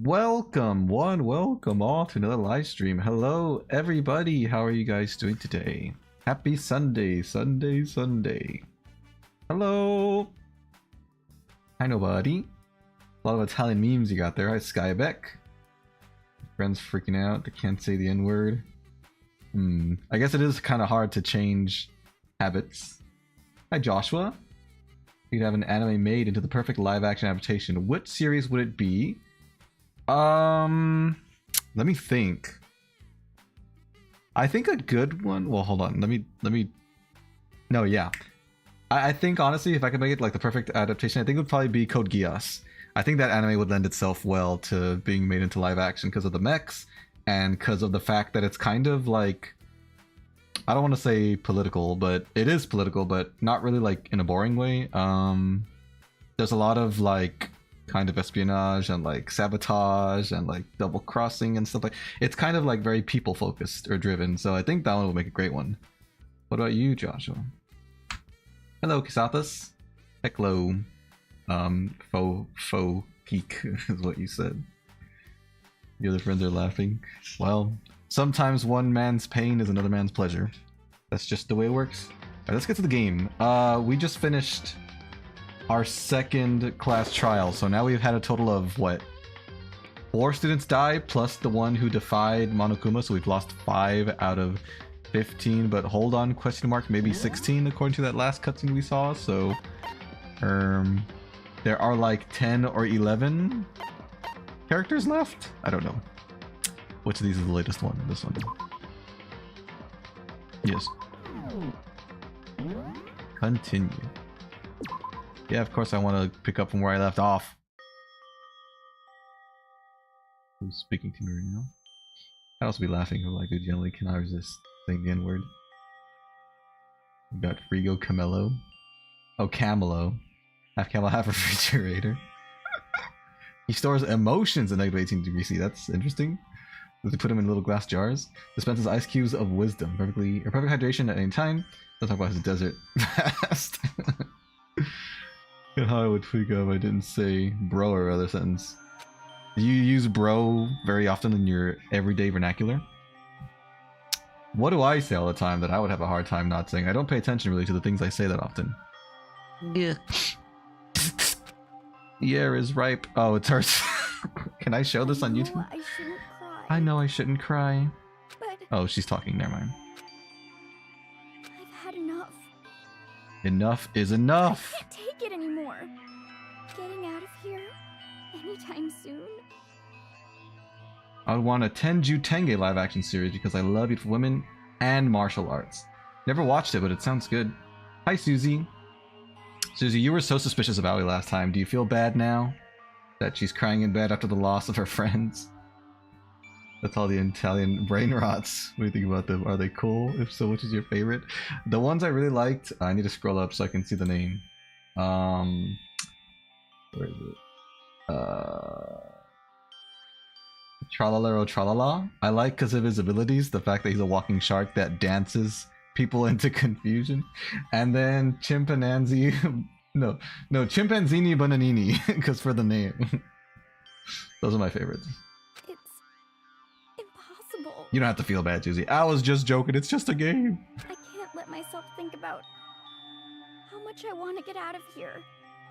Welcome welcome all to another live stream. Hello everybody, how are you guys doing today? Happy Sunday. Hello. Hi nobody. A lot of Italian memes you got there. Hi Skybeck. Friends freaking out, they can't say the N-word. I guess it is kind of hard to change habits. Hi Joshua. You'd have an anime made into the perfect live action adaptation. Which series would it be? Let me think. I think a good one. Well, hold on. Let me. No, yeah. I think honestly, if I could make it like the perfect adaptation, I think it would probably be Code Geass. I think that anime would lend itself well to being made into live action because of the mechs and because of the fact that it's kind of like, I don't want to say political, but it is political, but not really like in a boring way. There's a lot of like kind of espionage and like sabotage and like double crossing and stuff like. It's kind of like very people focused or driven, so I think that one will make a great one. What about you, Joshua? Hello, Kisathas. Hello. Faux geek is what you said. The other friends are laughing. Well, sometimes one man's pain is another man's pleasure. That's just the way it works. Alright, let's get to the game. We just finished our second class trial, so now we've had a total of what? 4 students die, plus the one who defied Monokuma, so we've lost 5 out of 15, but hold on, question mark, maybe 16 according to that last cutscene we saw, so there are like 10 or 11 characters left? I don't know. Which of these is the latest one? This one. Yes. Continue. Yeah, of course I want to pick up from where I left off. Who's speaking to me right now? I'd also be laughing. I'm like, dude, generally cannot resist saying the N-word. We've got Frigo Camelo. Oh, Camelo. Half camel, half refrigerator. He stores emotions at negative 18 degrees C. That's interesting. They put them in little glass jars. Dispenses ice cubes of wisdom. Perfect hydration at any time. Don't talk about his desert fast. How I would freak out if I didn't say bro or other sentence. Do you use bro very often in your everyday vernacular? What do I say all the time that I would have a hard time not saying? I don't pay attention really to the things I say that often. Yeah. Year is ripe. Oh, it hurts. Can I show this on YouTube? I shouldn't cry. I know I shouldn't cry. But oh, she's talking. Never mind. I've had enough. Enough is enough. I can't take it anymore. Getting out of here anytime soon. I would want a Tenju Tenge live action series because I love Beautiful Women and martial arts. Never watched it, but it sounds good. Hi, Susie. Susie, you were so suspicious of Aoi last time. Do you feel bad now that she's crying in bed after the loss of her friends? That's all the Italian brain rots. What do you think about them? Are they cool? If so, which is your favorite? The ones I really liked, I need to scroll up so I can see the name. Where is it? Tralalero Tralala. I like because of his abilities, the fact that he's a walking shark that dances people into confusion. And then Chimpanzee no Chimpanzini Bananini because for the name. Those are my favorites. It's impossible. You don't have to feel bad, Susie. I was just joking. It's just a game. I can't let myself think about how much I want to get out of here.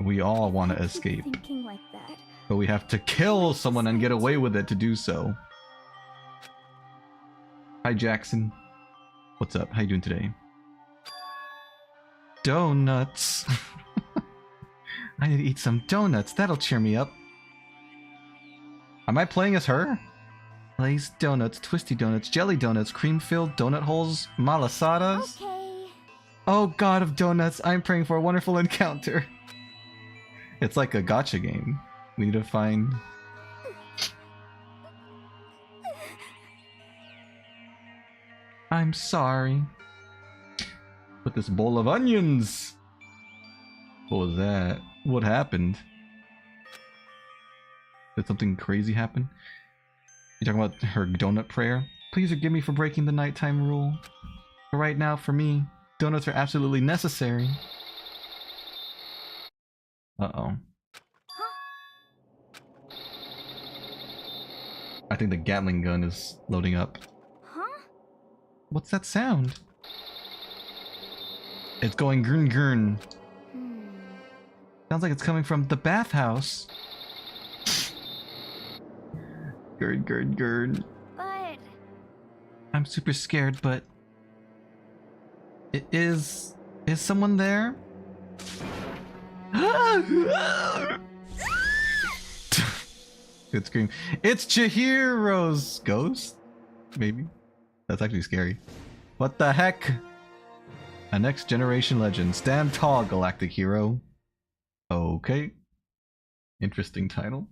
We all want to I keep escape, thinking like that. but we have to kill someone and get away with it to do so. Hi, Jackson. What's up? How you doing today? Donuts. I need to eat some donuts. That'll cheer me up. Am I playing as her? Glazed donuts, twisty donuts, jelly donuts, cream-filled donut holes, malasadas. Okay. Oh god of donuts, I'm praying for a wonderful encounter. It's like a gacha game. We need to find... I'm sorry. With this bowl of onions. What was that? What happened? Did something crazy happen? You talking about her donut prayer? Please forgive me for breaking the nighttime rule. But right now, for me, donuts are absolutely necessary. Uh-oh. think the Gatling gun is loading up. Huh? What's that sound? It's going grn grn. Sounds like it's coming from the bathhouse. Gurn gurn gurn. But I'm super scared, but is someone there? Good scream. It's Chihiro's ghost? Maybe? That's actually scary. What the heck? A next generation legend. Stand tall, galactic hero. Okay. Interesting title.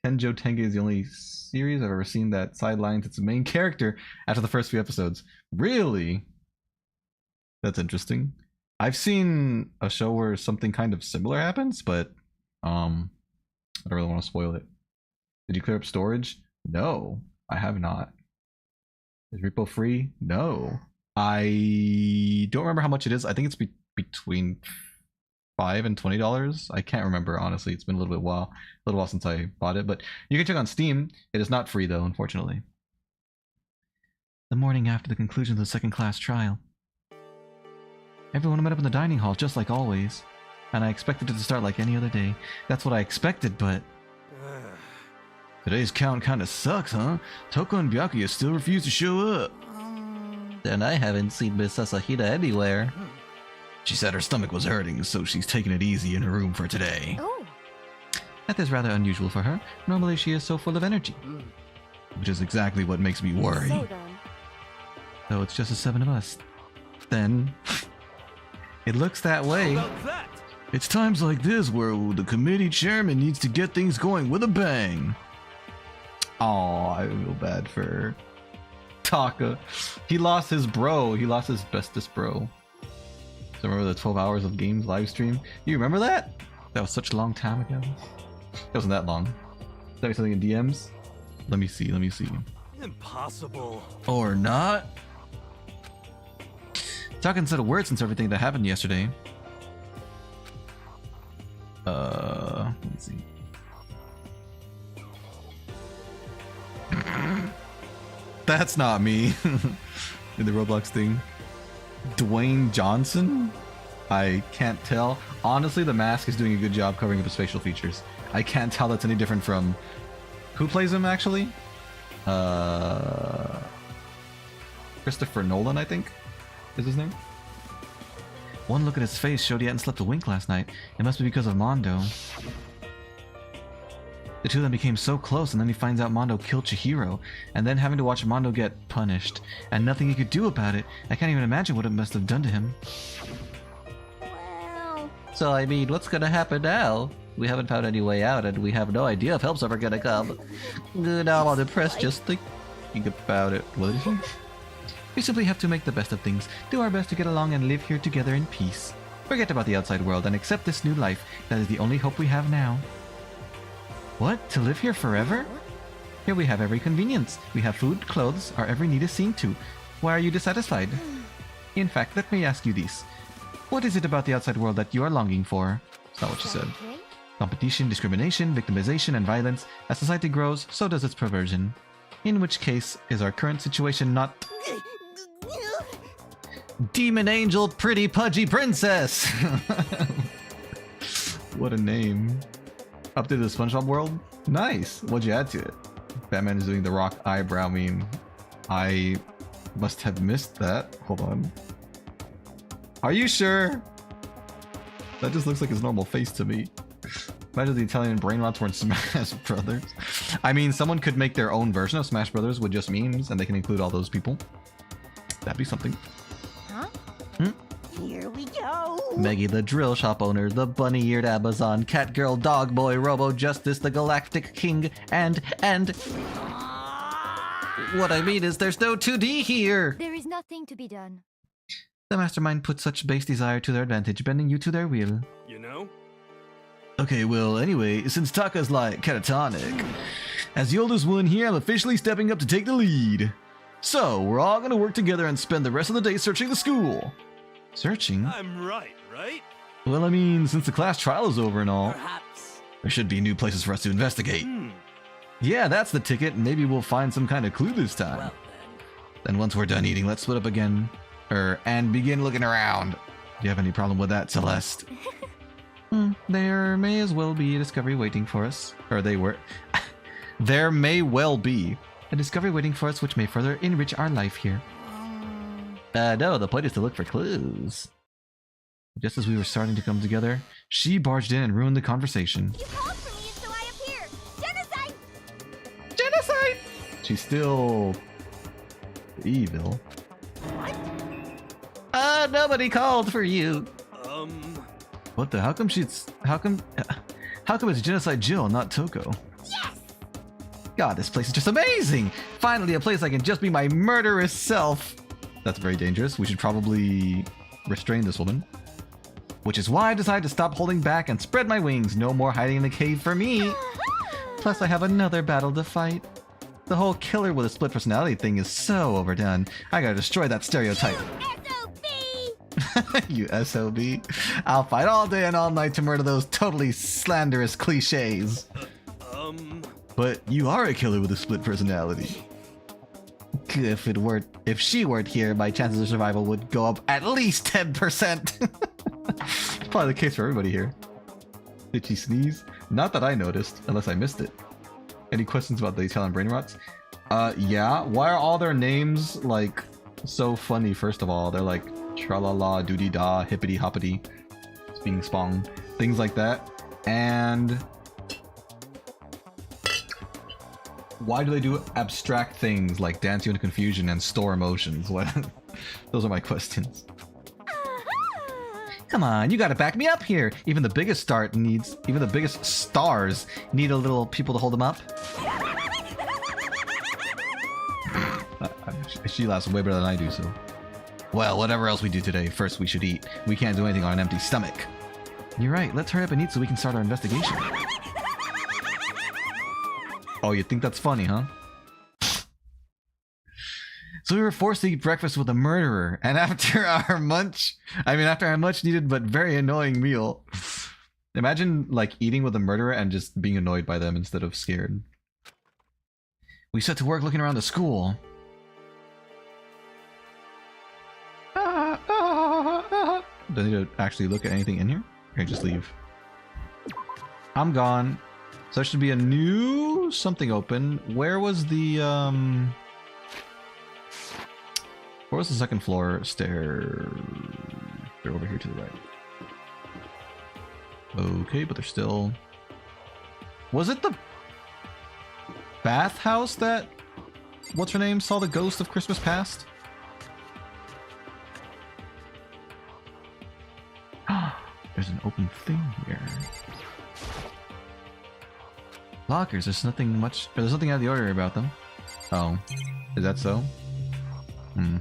Tenjo Tenge is the only series I've ever seen that sidelines its main character after the first few episodes. Really? That's interesting. I've seen a show where something kind of similar happens, but I don't really want to spoil it. Did you clear up storage? No, I have not. Is repo free? No. I don't remember how much it is. I think it's between $5 and $20. I can't remember, honestly. It's been a little while since I bought it, but you can check on Steam. It is not free though, unfortunately. The morning after the conclusion of the second class trial. Everyone met up in the dining hall just like always, and I expected it to start like any other day. That's what I expected, but today's count kinda sucks, huh? Toko and Byakuya still refuse to show up. And I haven't seen Miss Asahita anywhere. She said her stomach was hurting, so she's taking it easy in her room for today. oh, That is rather unusual for her. Normally she is so full of energy. Which is exactly what makes me worry. so then. So it's just the 7 of us. Then it looks that way. It's times like this where the committee chairman needs to get things going with a bang. Aw, I feel bad for Taka. He lost his bro. He lost his bestest bro. So remember the 12 hours of games live stream? You remember that? That was such a long time ago. It wasn't that long. Is that something in DMs? Let me see. Impossible. Or not? Taka said a word since everything that happened yesterday. Let's see. That's not me. In the Roblox thing. Dwayne Johnson? I can't tell. Honestly, the mask is doing a good job covering up his facial features. I can't tell that's any different from... Who plays him, actually? Christopher Nolan, I think, is his name. One look at his face showed he hadn't slept a wink last night. It must be because of Mondo. The two of them became so close, and then he finds out Mondo killed Chihiro, and then having to watch Mondo get punished, and nothing he could do about it. I can't even imagine what it must have done to him. Well, So I mean, what's gonna happen now? We haven't found any way out, and we have no idea if help's ever gonna come. Now I'm depressed just thinking about it. What did he say? We simply have to make the best of things, do our best to get along and live here together in peace. Forget about the outside world and accept this new life. That is the only hope we have now. What? To live here forever? Here we have every convenience. We have food, clothes, our every need is seen to. Why are you dissatisfied? In fact, let me ask you this. What is it about the outside world that you are longing for? That's not what she said. okay. Competition, discrimination, victimization, and violence. As society grows, so does its perversion. In which case, is our current situation not... Demon Angel Pretty Pudgy Princess! What a name. Update the SpongeBob world? Nice! What'd you add to it? Batman is doing the rock eyebrow meme. I must have missed that. Hold on. Are you sure? That just looks like his normal face to me. Imagine the Italian brainrots were in Smash Brothers. I mean, someone could make their own version of Smash Brothers with just memes, and they can include all those people. That'd be something. Huh? Here we go. Meggy the drill shop owner, the bunny-eared Amazon, cat girl, dog boy, Robo Justice, the Galactic King, and... What I mean is there's no 2D here! There is nothing to be done. The mastermind put such base desire to their advantage, bending you to their will. You know? Okay, well, anyway, since Taka's like catatonic, as the oldest one here, I'm officially stepping up to take the lead. So, we're all gonna work together and spend the rest of the day searching the school. Searching? I'm right? Well, I mean, since the class trial is over and all. Perhaps There should be new places for us to investigate. Yeah, that's the ticket. Maybe we'll find some kind of clue this time. Well, Then once we're done eating, let's split up again. And begin looking around. Do you have any problem with that, Celeste? There may as well be a discovery waiting for us. Or they were... There may well be a discovery waiting for us which may further enrich our life here. No, the point is to look for clues. Just as we were starting to come together, she barged in and ruined the conversation. You called for me and so I appeared. Genocide! Genocide! She's still... evil. Nobody called for you. What the? How come it's Genocide Jill, not Toko? Yes! God, this place is just amazing! Finally, a place I can just be my murderous self. That's very dangerous. We should probably restrain this woman. Which is why I decided to stop holding back and spread my wings. No more hiding in the cave for me. Plus, I have another battle to fight. The whole killer with a split personality thing is so overdone. I gotta destroy that stereotype. SOB! You SOB. I'll fight all day and all night to murder those totally slanderous cliches. But you are a killer with a split personality. If she weren't here, my chances of survival would go up at least 10%. It's probably the case for everybody here. Did she sneeze? Not that I noticed, unless I missed it. Any questions about the Italian brain rots? Yeah. Why are all their names, like, so funny, first of all? They're like, tra-la-la, doody-da, hippity-hoppity, sping-spong, things like that. And... why do they do abstract things like dance you into confusion and store emotions? What? Those are my questions. Come on, you gotta back me up here. Even the biggest stars need a little people to hold them up. She laughs way better than I do, so. Well, whatever else we do today, first we should eat. We can't do anything on an empty stomach. You're right, let's hurry up and eat so we can start our investigation. Oh, you think that's funny, huh? So we were forced to eat breakfast with a murderer, and after our much needed but very annoying meal. Imagine, like, eating with a murderer and just being annoyed by them instead of scared. We set to work looking around the school. Do I need to actually look at anything in here? Or can I just leave? I'm gone. So there should be a new something open. Where was the second floor stair? They're over here to the right. Okay, but they're still... Was it the bathhouse that... what's her name? Saw the ghost of Christmas Past? There's an open thing here. Lockers, there's nothing much... there's nothing out of the ordinary about them. Oh. Is that so? Maybe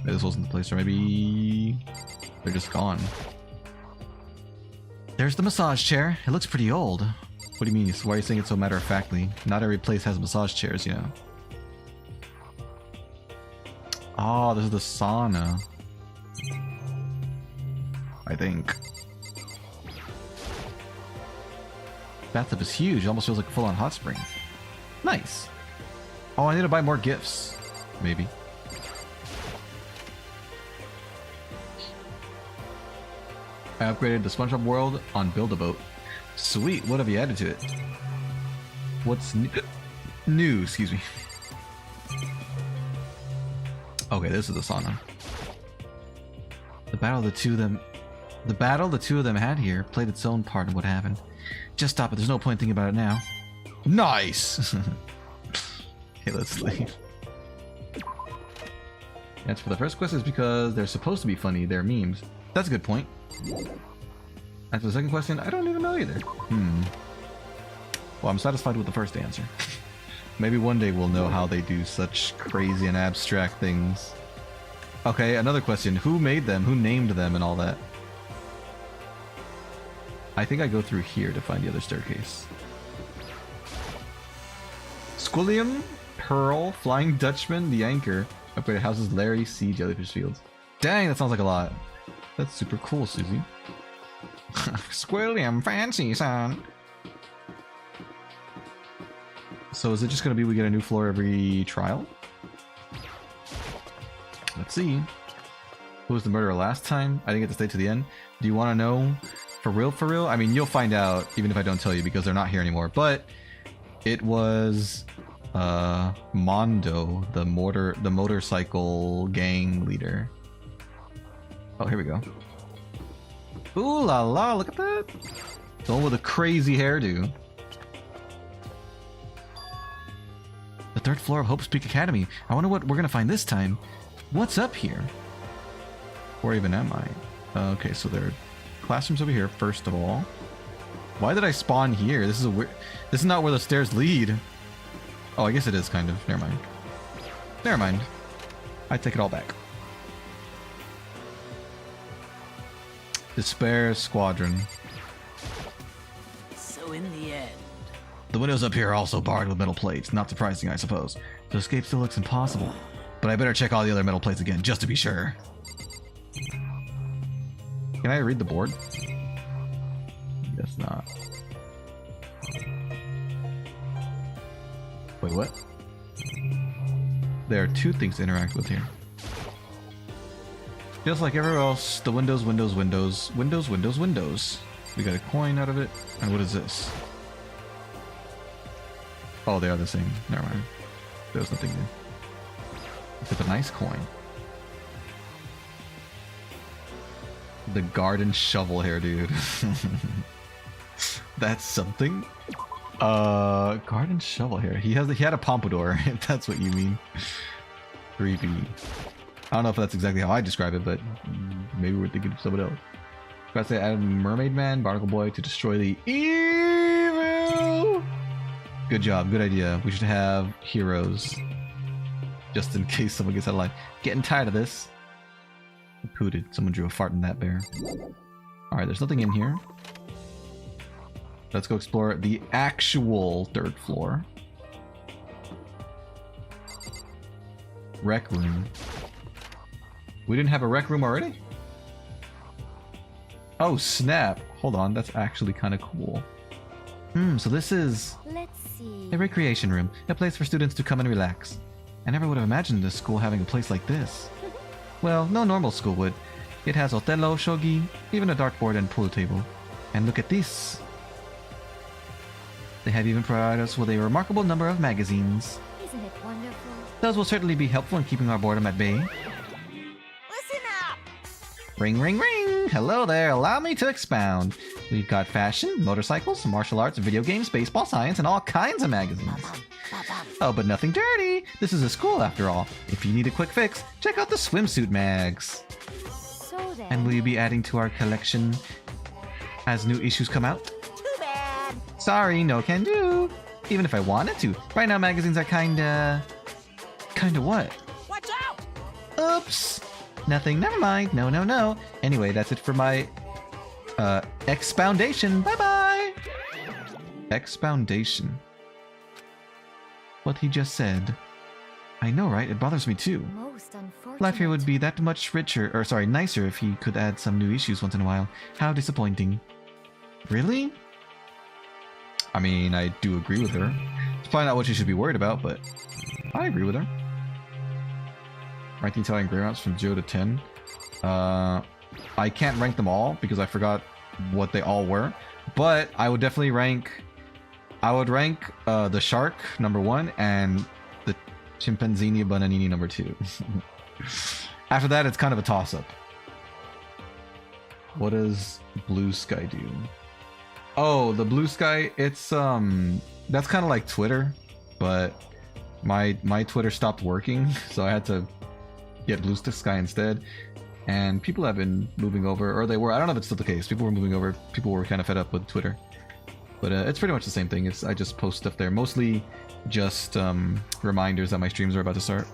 this wasn't the place, or maybe... they're just gone. There's the massage chair. It looks pretty old. What do you mean? Why are you saying it so matter-of-factly? Not every place has massage chairs, you know. Oh, this is the sauna. I think. Bathtub is huge. It almost feels like a full-on hot spring. Nice. Oh, I need to buy more gifts. Maybe. I upgraded the SpongeBob world on Build-A-Boat. Sweet. What have you added to it? What's new? Excuse me. Okay, this is the sauna. The battle the two of them had here played its own part in what happened. Just stop it. There's no point thinking about it now. Nice. Okay, let's leave. That's for the first quest is because they're supposed to be funny. They're memes. That's a good point. As for the second question, I don't even know either. Well, I'm satisfied with the first answer. Maybe one day we'll know how they do such crazy and abstract things. Okay, another question. Who made them? Who named them and all that? I think I go through here to find the other staircase. Squilliam, Pearl, Flying Dutchman, The Anchor, Upgraded Houses, Larry, Sea, Jellyfish Fields. Dang, that sounds like a lot. That's super cool, Susie. Squilliam fancy, son. So is it just gonna be we get a new floor every trial? Let's see. Who was the murderer last time? I didn't get to stay to the end. Do you want to know? For real, for real? I mean, you'll find out even if I don't tell you because they're not here anymore. But it was Mondo, the motorcycle gang leader. Oh, here we go. Ooh la la, look at that. The one with a crazy hairdo. The third floor of Hope's Peak Academy. I wonder what we're gonna find this time. What's up here? Where even am I? Okay, so there are classrooms over here, first of all. Why did I spawn here? This is a weird... This is not where the stairs lead. Oh, I guess it is, kind of. Never mind. Never mind. I take it all back. Despair Squadron. So in the end... The windows up here are also barred with metal plates. Not surprising, I suppose. To escape still looks impossible. But I better check all the other metal plates again, just to be sure. Can I read the board? Guess not. Wait, what? There are two things to interact with here. Just like everywhere else, the windows. We got a coin out of it. And what is this? Oh, they are the same. Never mind. There's nothing new. It's a nice coin. The garden shovel hair, dude. That's something. Garden shovel hair. He had a pompadour. If that's what you mean. Creepy. I don't know if that's exactly how I describe it, but maybe we're thinking of someone else. Gotta say, add Mermaid Man, Barnacle Boy to destroy the evil. Good job. Good idea. We should have heroes, just in case someone gets out of line. Getting tired of this. Pooted. Someone drew a fart in that bear. Alright, there's nothing in here. Let's go explore the actual third floor. Rec room. We didn't have a rec room already? Oh, snap. Hold on, that's actually kind of cool. So this is Let's see. a recreation room. A place for students to come and relax. I never would have imagined this school having a place like this. Well, no normal school would. It has Othello, shogi, even a dartboard and pool table. And look at this. They have even provided us with a remarkable number of magazines. Isn't it wonderful? Those will certainly be helpful in keeping our boredom at bay. Listen up! Ring, ring, ring! Hello there, allow me to expound. We've got fashion, motorcycles, martial arts, video games, baseball, science, and all kinds of magazines. Oh, but nothing dirty! This is a school after all. If you need a quick fix, check out the swimsuit mags. So then... And will you be adding to our collection as new issues come out? Too bad! Sorry, no can do. Even if I wanted to. Right now magazines are kinda what? Watch out! Oops! Nothing, never mind. No, no, no. Anyway, that's it for my expoundation. Bye-bye! Expoundation. What he just said. I know, right? It bothers me too. Most unfortunate. Life here would be that much nicer if he could add some new issues once in a while. How disappointing. Really? I mean, I do agree with her. It's probably not what you should be worried about, but I agree with her. Rank the Italian grey maps from 0 to 10. I can't rank them all because I forgot what they all were, but I would definitely rank... I would rank the shark number 1 and the chimpanzini bananini number 2. After that, it's kind of a toss-up. What does Blue Sky do? Oh, the Blue Sky, it's that's kind of like Twitter, but my Twitter stopped working, so I had to get Blue Sky instead. And people have been moving over, or they were. I don't know if it's still the case. People were moving over. People were kind of fed up with Twitter. But it's pretty much the same thing. I just post stuff there. Mostly just reminders that my streams are about to start.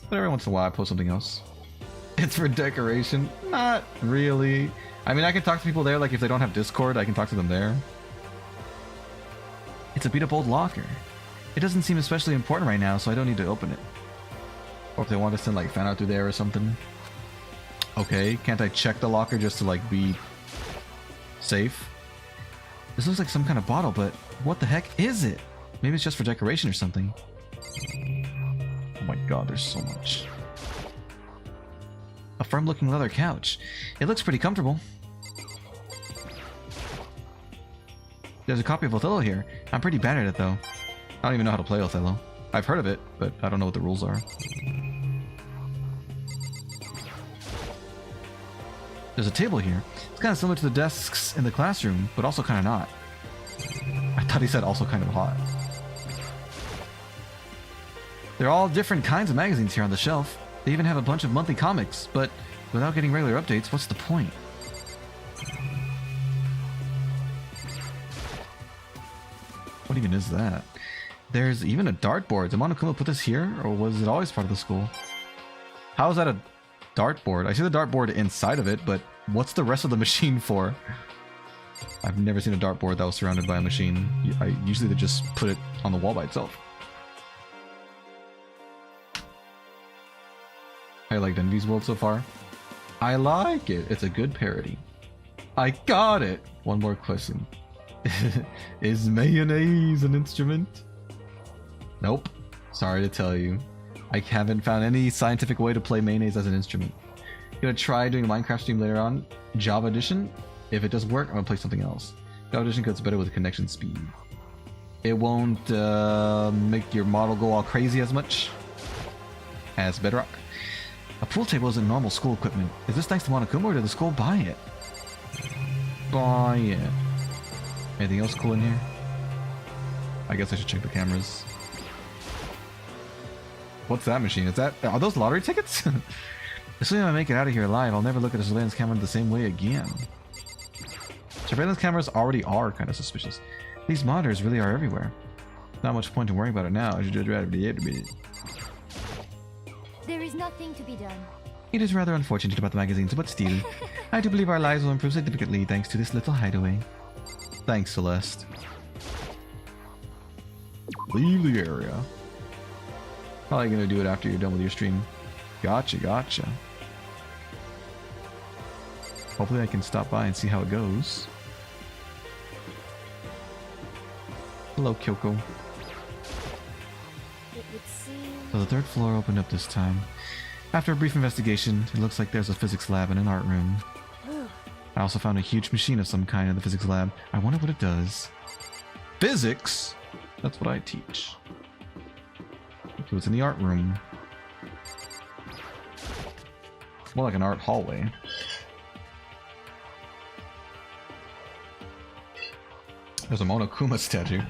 But every once in a while I post something else. It's for decoration. Not really. I mean, I can talk to people there. Like if they don't have Discord, I can talk to them there. It's a beat up old locker. It doesn't seem especially important right now, so I don't need to open it. Or if they want to send like fan out through there or something. Okay, can't I check the locker just to like be Safe. This looks like some kind of bottle, but what the heck is it? Maybe it's just for decoration or something. Oh my god, there's so much. A firm-looking leather couch. It looks pretty comfortable. There's a copy of Othello here. I'm pretty bad at it, though. I don't even know how to play Othello. I've heard of it, but I don't know what the rules are. There's a table here. It's kind of similar to the desks in the classroom, but also kind of not. I thought he said also kind of hot. There are all different kinds of magazines here on the shelf. They even have a bunch of monthly comics, but without getting regular updates, what's the point? What even is that? There's even a dartboard. Did Monokuma put this here, or was it always part of the school? How is that a dartboard? I see the dartboard inside of it, but what's the rest of the machine for? I've never seen a dartboard that was surrounded by a machine. Usually they just put it on the wall by itself. I liked Envy's World so far. I like it. It's a good parody. I got it! One more question. Is mayonnaise an instrument? Nope. Sorry to tell you. I haven't found any scientific way to play mayonnaise as an instrument. Gonna try doing a Minecraft stream later on. Java Edition. If it doesn't work, I'm gonna play something else. Java Edition gets better with connection speed. It won't make your model go all crazy as much as Bedrock. A pool table isn't normal school equipment. Is this thanks to Monokuma, or did the school buy it? Buy it. Anything else cool in here? I guess I should check the cameras. What's that machine? Are those lottery tickets? Assuming I make it out of here alive, I'll never look at a surveillance camera the same way again. Surveillance cameras already are kind of suspicious. These monitors really are everywhere. Not much point in worrying about it now. I should just rather be able to be. There is nothing to be done. It is rather unfortunate about the magazines, but still, I do believe our lives will improve significantly thanks to this little hideaway. Thanks, Celeste. Leave the area. Probably gonna do it after you're done with your stream. Gotcha, gotcha. Hopefully I can stop by and see how it goes. Hello, Kyoko. It would seem... So the third floor opened up this time. After a brief investigation, it looks like there's a physics lab and an art room. I also found a huge machine of some kind in the physics lab. I wonder what it does. Physics? That's what I teach. Okay, what's in the art room? More like an art hallway. There's a Monokuma statue.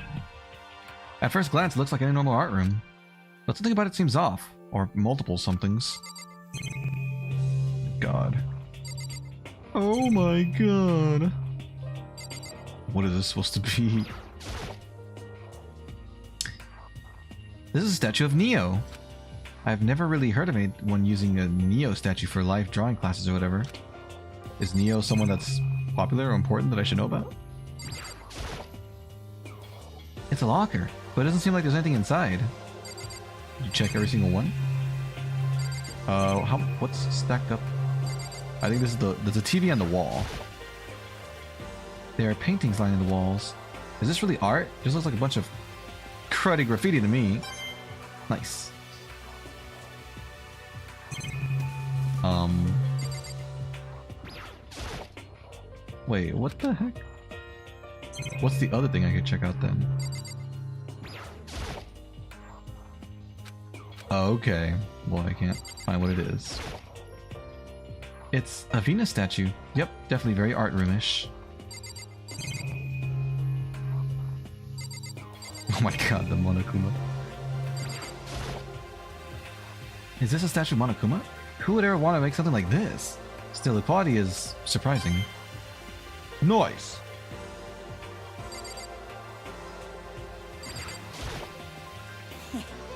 At first glance, it looks like any normal art room. But something about it seems off. Or multiple somethings. God. Oh my god. What is this supposed to be? This is a statue of Neo. I've never really heard of anyone using a Neo statue for live drawing classes or whatever. Is Neo someone that's popular or important that I should know about? It's a locker, but it doesn't seem like there's anything inside. Did you check every single one? What's stacked up? I think there's a TV on the wall. There are paintings lining the walls. Is this really art? This looks like a bunch of cruddy graffiti to me. Nice. Wait, what the heck? What's the other thing I could check out then? Okay. Well, I can't find what it is. It's a Venus statue. Yep, definitely very art roomish. Oh my god, the Monokuma. Is this a statue of Monokuma? Who would ever want to make something like this? Still, the quality is surprising. Nice!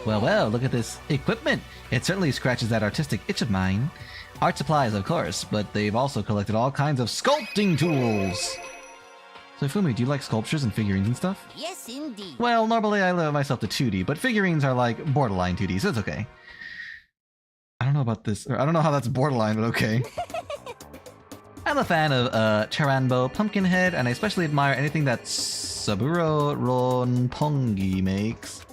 Well, look at this equipment. It certainly scratches that artistic itch of mine. Art supplies, of course, but they've also collected all kinds of sculpting tools. So Fumi, do you like sculptures and figurines and stuff? Yes, indeed. Well, normally I limit myself to 2D, but figurines are like borderline 2D, so it's okay. I don't know about this, or I don't know how that's borderline, but okay. I'm a fan of Charanbo Pumpkinhead, and I especially admire anything that Saburo Ronpongi makes.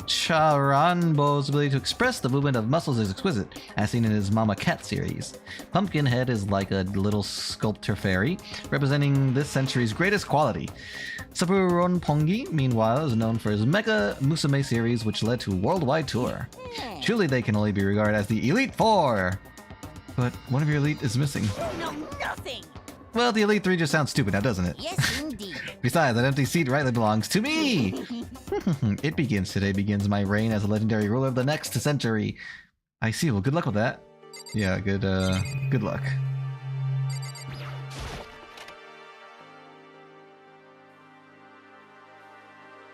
Charanbo's ability to express the movement of muscles is exquisite, as seen in his Mama Cat series. Pumpkinhead is like a little sculptor fairy, representing this century's greatest quality. Saburo Ronpongi, meanwhile, is known for his Mega Musume series, which led to a worldwide tour. Truly, they can only be regarded as the Elite Four! But one of your elite is missing. No, nothing. Well, the Elite Three just sounds stupid now, doesn't it? Yes, indeed. Besides, that empty seat rightly belongs to me! It begins today, begins my reign as a legendary ruler of the next century. I see, well, good luck with that. Yeah, good luck.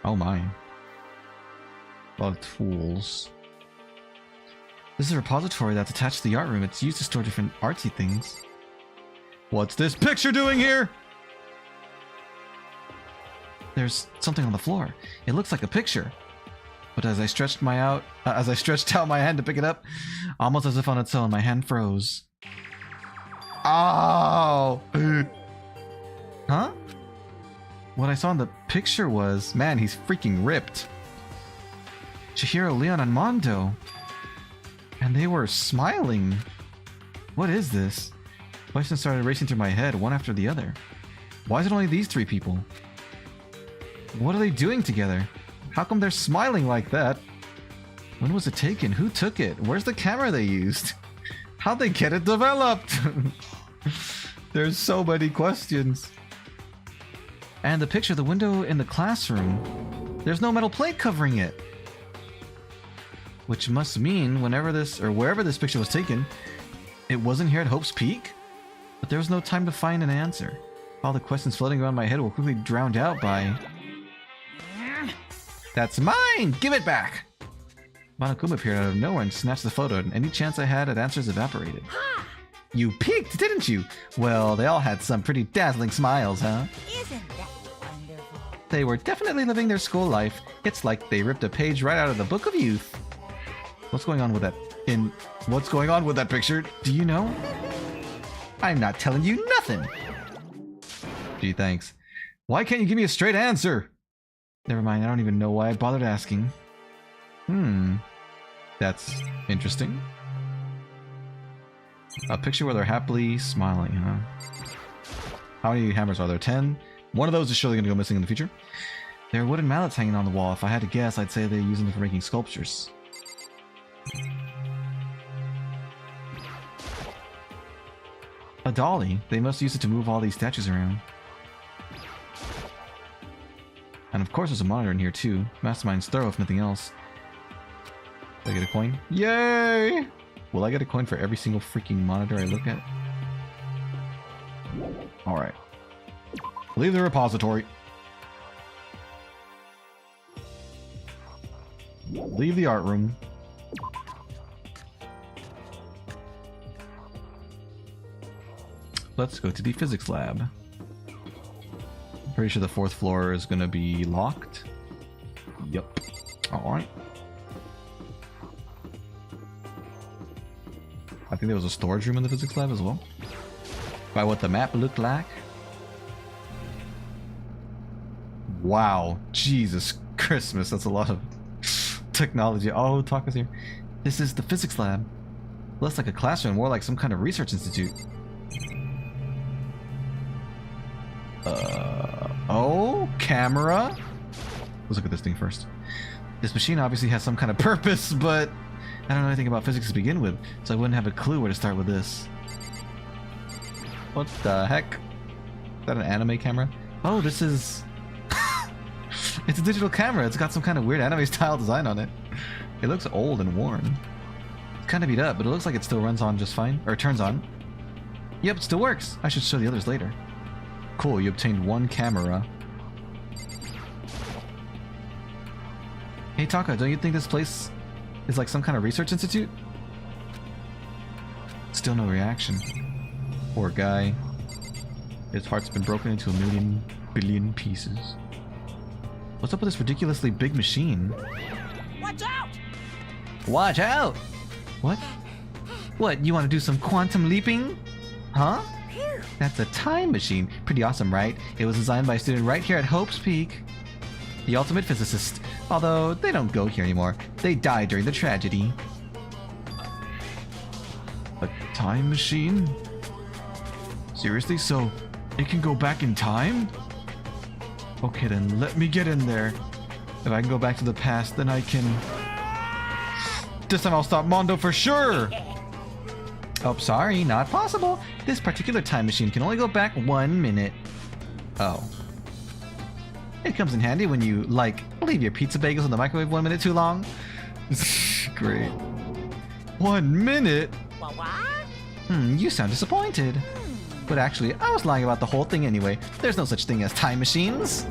Oh my. A lot of tools. This is a repository that's attached to the art room. It's used to store different artsy things. What's this picture doing here? There's something on the floor. It looks like a picture. But as I stretched out my hand to pick it up, almost as if on its own, my hand froze. Oh! Huh? What I saw in the picture was, man, he's freaking ripped. Chihiro, Leon, and Mondo. And they were smiling. What is this? Questions started racing through my head, one after the other. Why is it only these three people? What are they doing together? How come they're smiling like that? When was it taken? Who took it? Where's the camera they used? How'd they get it developed? There's so many questions. And the picture of the window in the classroom. There's no metal plate covering it. Which must mean wherever this picture was taken, it wasn't here at Hope's Peak? But there was no time to find an answer. All the questions floating around my head were quickly drowned out by... That's mine! Give it back! Monokuma appeared out of nowhere and snatched the photo, and any chance I had at answers evaporated. You peeked, didn't you? Well, they all had some pretty dazzling smiles, huh? Isn't that wonderful? They were definitely living their school life. It's like they ripped a page right out of the Book of Youth. What's going on with that picture? Do you know? I'm not telling you nothing. Gee, thanks. Why can't you give me a straight answer? Never mind, I don't even know why I bothered asking. That's interesting. A picture where they're happily smiling, huh? How many hammers are there? 10? One of those is surely going to go missing in the future. There are wooden mallets hanging on the wall. If I had to guess, I'd say they're using them for making sculptures. A dolly. They must use it to move all these statues around. And of course there's a monitor in here too. Mastermind's thorough if nothing else. Did I get a coin? Yay! Will I get a coin for every single freaking monitor I look at? Alright. Leave the repository. Leave the art room. Let's go to the physics lab. Pretty sure the 4th floor is gonna be locked. Yep. Alright. I think there was a storage room in the physics lab as well. By what the map looked like. Wow. Jesus Christmas, that's a lot of technology. Oh, Taka's here. This is the physics lab. Less like a classroom, more like some kind of research institute. Oh, camera. Let's look at this thing first. This machine obviously has some kind of purpose, but I don't know anything about physics to begin with, so I wouldn't have a clue where to start with this. What the heck? Is that an anime camera? Oh, this is... It's a digital camera. It's got some kind of weird anime style design on it. It looks old and worn. It's kind of beat up, but it looks like it still runs on just fine. Or turns on. Yep, it still works. I should show the others later. Cool, you obtained 1 camera. Hey Taka, don't you think this place is like some kind of research institute? Still no reaction. Poor guy. His heart's been broken into a million billion pieces. What's up with this ridiculously big machine? Watch out! Watch out! What? What, you want to do some quantum leaping? Huh? Phew. That's a time machine. Pretty awesome, right? It was designed by a student right here at Hope's Peak. The ultimate physicist. Although, they don't go here anymore. They died during the tragedy. A time machine? Seriously? So, it can go back in time? Okay then, let me get in there. If I can go back to the past, then I can... This time I'll stop Mondo for sure! Oh, sorry, not possible. This particular time machine can only go back 1 minute. Oh. It comes in handy when you, like, leave your pizza bagels in the microwave 1 minute too long. Great. 1 minute? What? You sound disappointed. But actually, I was lying about the whole thing anyway. There's no such thing as time machines.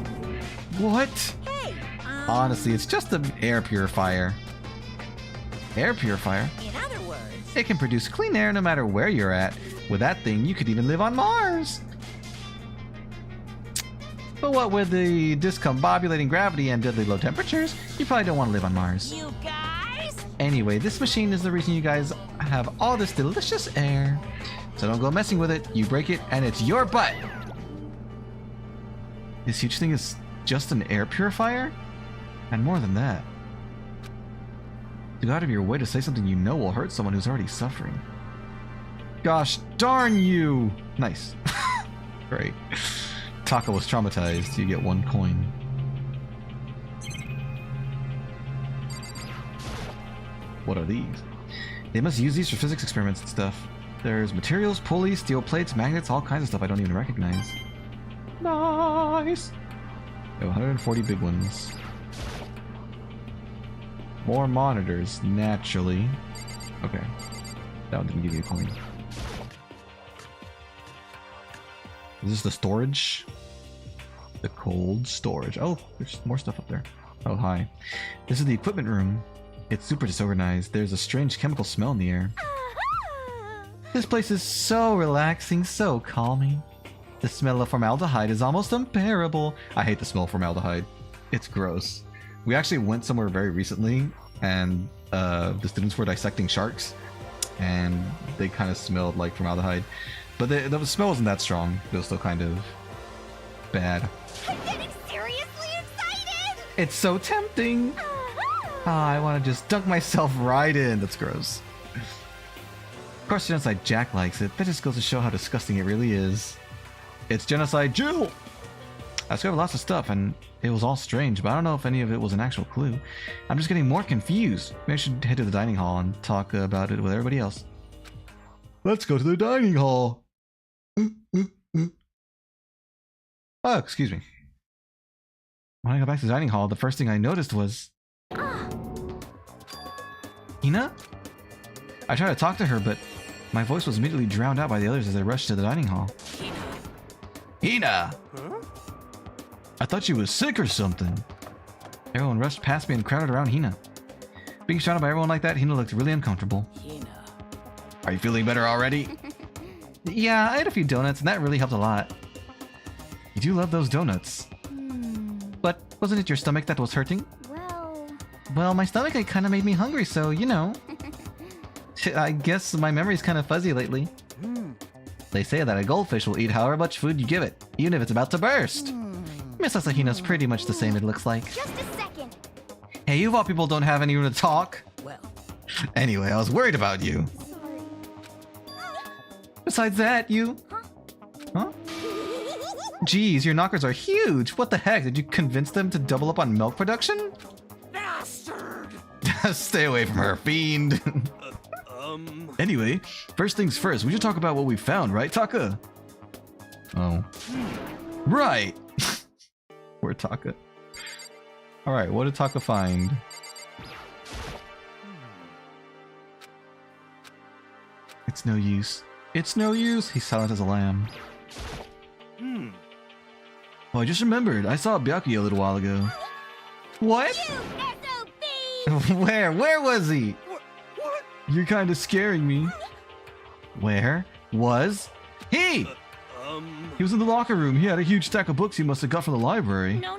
What? Hey, Honestly, it's just an air purifier. Air purifier? in other words, It can produce clean air no matter where you're at. With that thing, you could even live on Mars. But what with the discombobulating gravity and deadly low temperatures, you probably don't want to live on Mars. you guys. Anyway, this machine is the reason you guys have all this delicious air. So don't go messing with it. You break it, and it's your butt. This huge thing is just an air purifier? And more than that. You go out of your way to say something you know will hurt someone who's already suffering. Gosh darn you! Nice. Great. Taka was traumatized. You get 1 coin. What are these? They must use these for physics experiments and stuff. There's materials, pulleys, steel plates, magnets, all kinds of stuff I don't even recognize. Nice! We have 140 big ones. More monitors, naturally. Okay. That one didn't give you a coin. Is this the storage? The cold storage. Oh, there's more stuff up there. Oh, hi. This is the equipment room. It's super disorganized. There's a strange chemical smell in the air. This place is so relaxing, so calming. The smell of formaldehyde is almost unbearable. I hate the smell of formaldehyde. It's gross. We actually went somewhere very recently, and the students were dissecting sharks, and they kind of smelled like formaldehyde. But the smell wasn't that strong. It was still kind of bad. I'm getting seriously excited! It's so tempting! I want to just dunk myself right in. That's gross. Of course, Genocide Jack likes it. That just goes to show how disgusting it really is. It's Genocide Jill! I discovered lots of stuff, and it was all strange, but I don't know if any of it was an actual clue. I'm just getting more confused. Maybe I should head to the dining hall and talk about it with everybody else. Let's go to the dining hall! Oh, excuse me. When I got back to the dining hall, the first thing I noticed was... Hina? I tried to talk to her, but my voice was immediately drowned out by the others as I rushed to the dining hall. Hina! Huh? I thought she was sick or something. Everyone rushed past me and crowded around Hina. Being surrounded by everyone like that, Hina looked really uncomfortable. Are you feeling better already? Yeah, I ate a few donuts and that really helped a lot. You do love those donuts. But wasn't it your stomach that was hurting? Well, my stomach kind of made me hungry, so, you know. I guess my memory's kind of fuzzy lately. They say that a goldfish will eat however much food you give it, even if it's about to burst. Miss Asahina's pretty much the same, it looks like. Just a second. Hey, you of all people don't have any room to talk. Well, Anyway, I was worried about you. Besides that, you... Huh? Geez, your knockers are huge. What the heck? Did you convince them to double up on milk production? Bastard! Stay away from her, fiend. Anyway, first things first, we should talk about what we found, right, Taka? Oh. Right! Poor Taka. Alright, what did Taka find? It's no use. It's no use! He's silent as a lamb. Oh, I just remembered. I saw Byakuya a little while ago. What? Where? Where was he? What? You're kind of scaring me. Where was he? He was in the locker room. He had a huge stack of books he must have got from the library. No.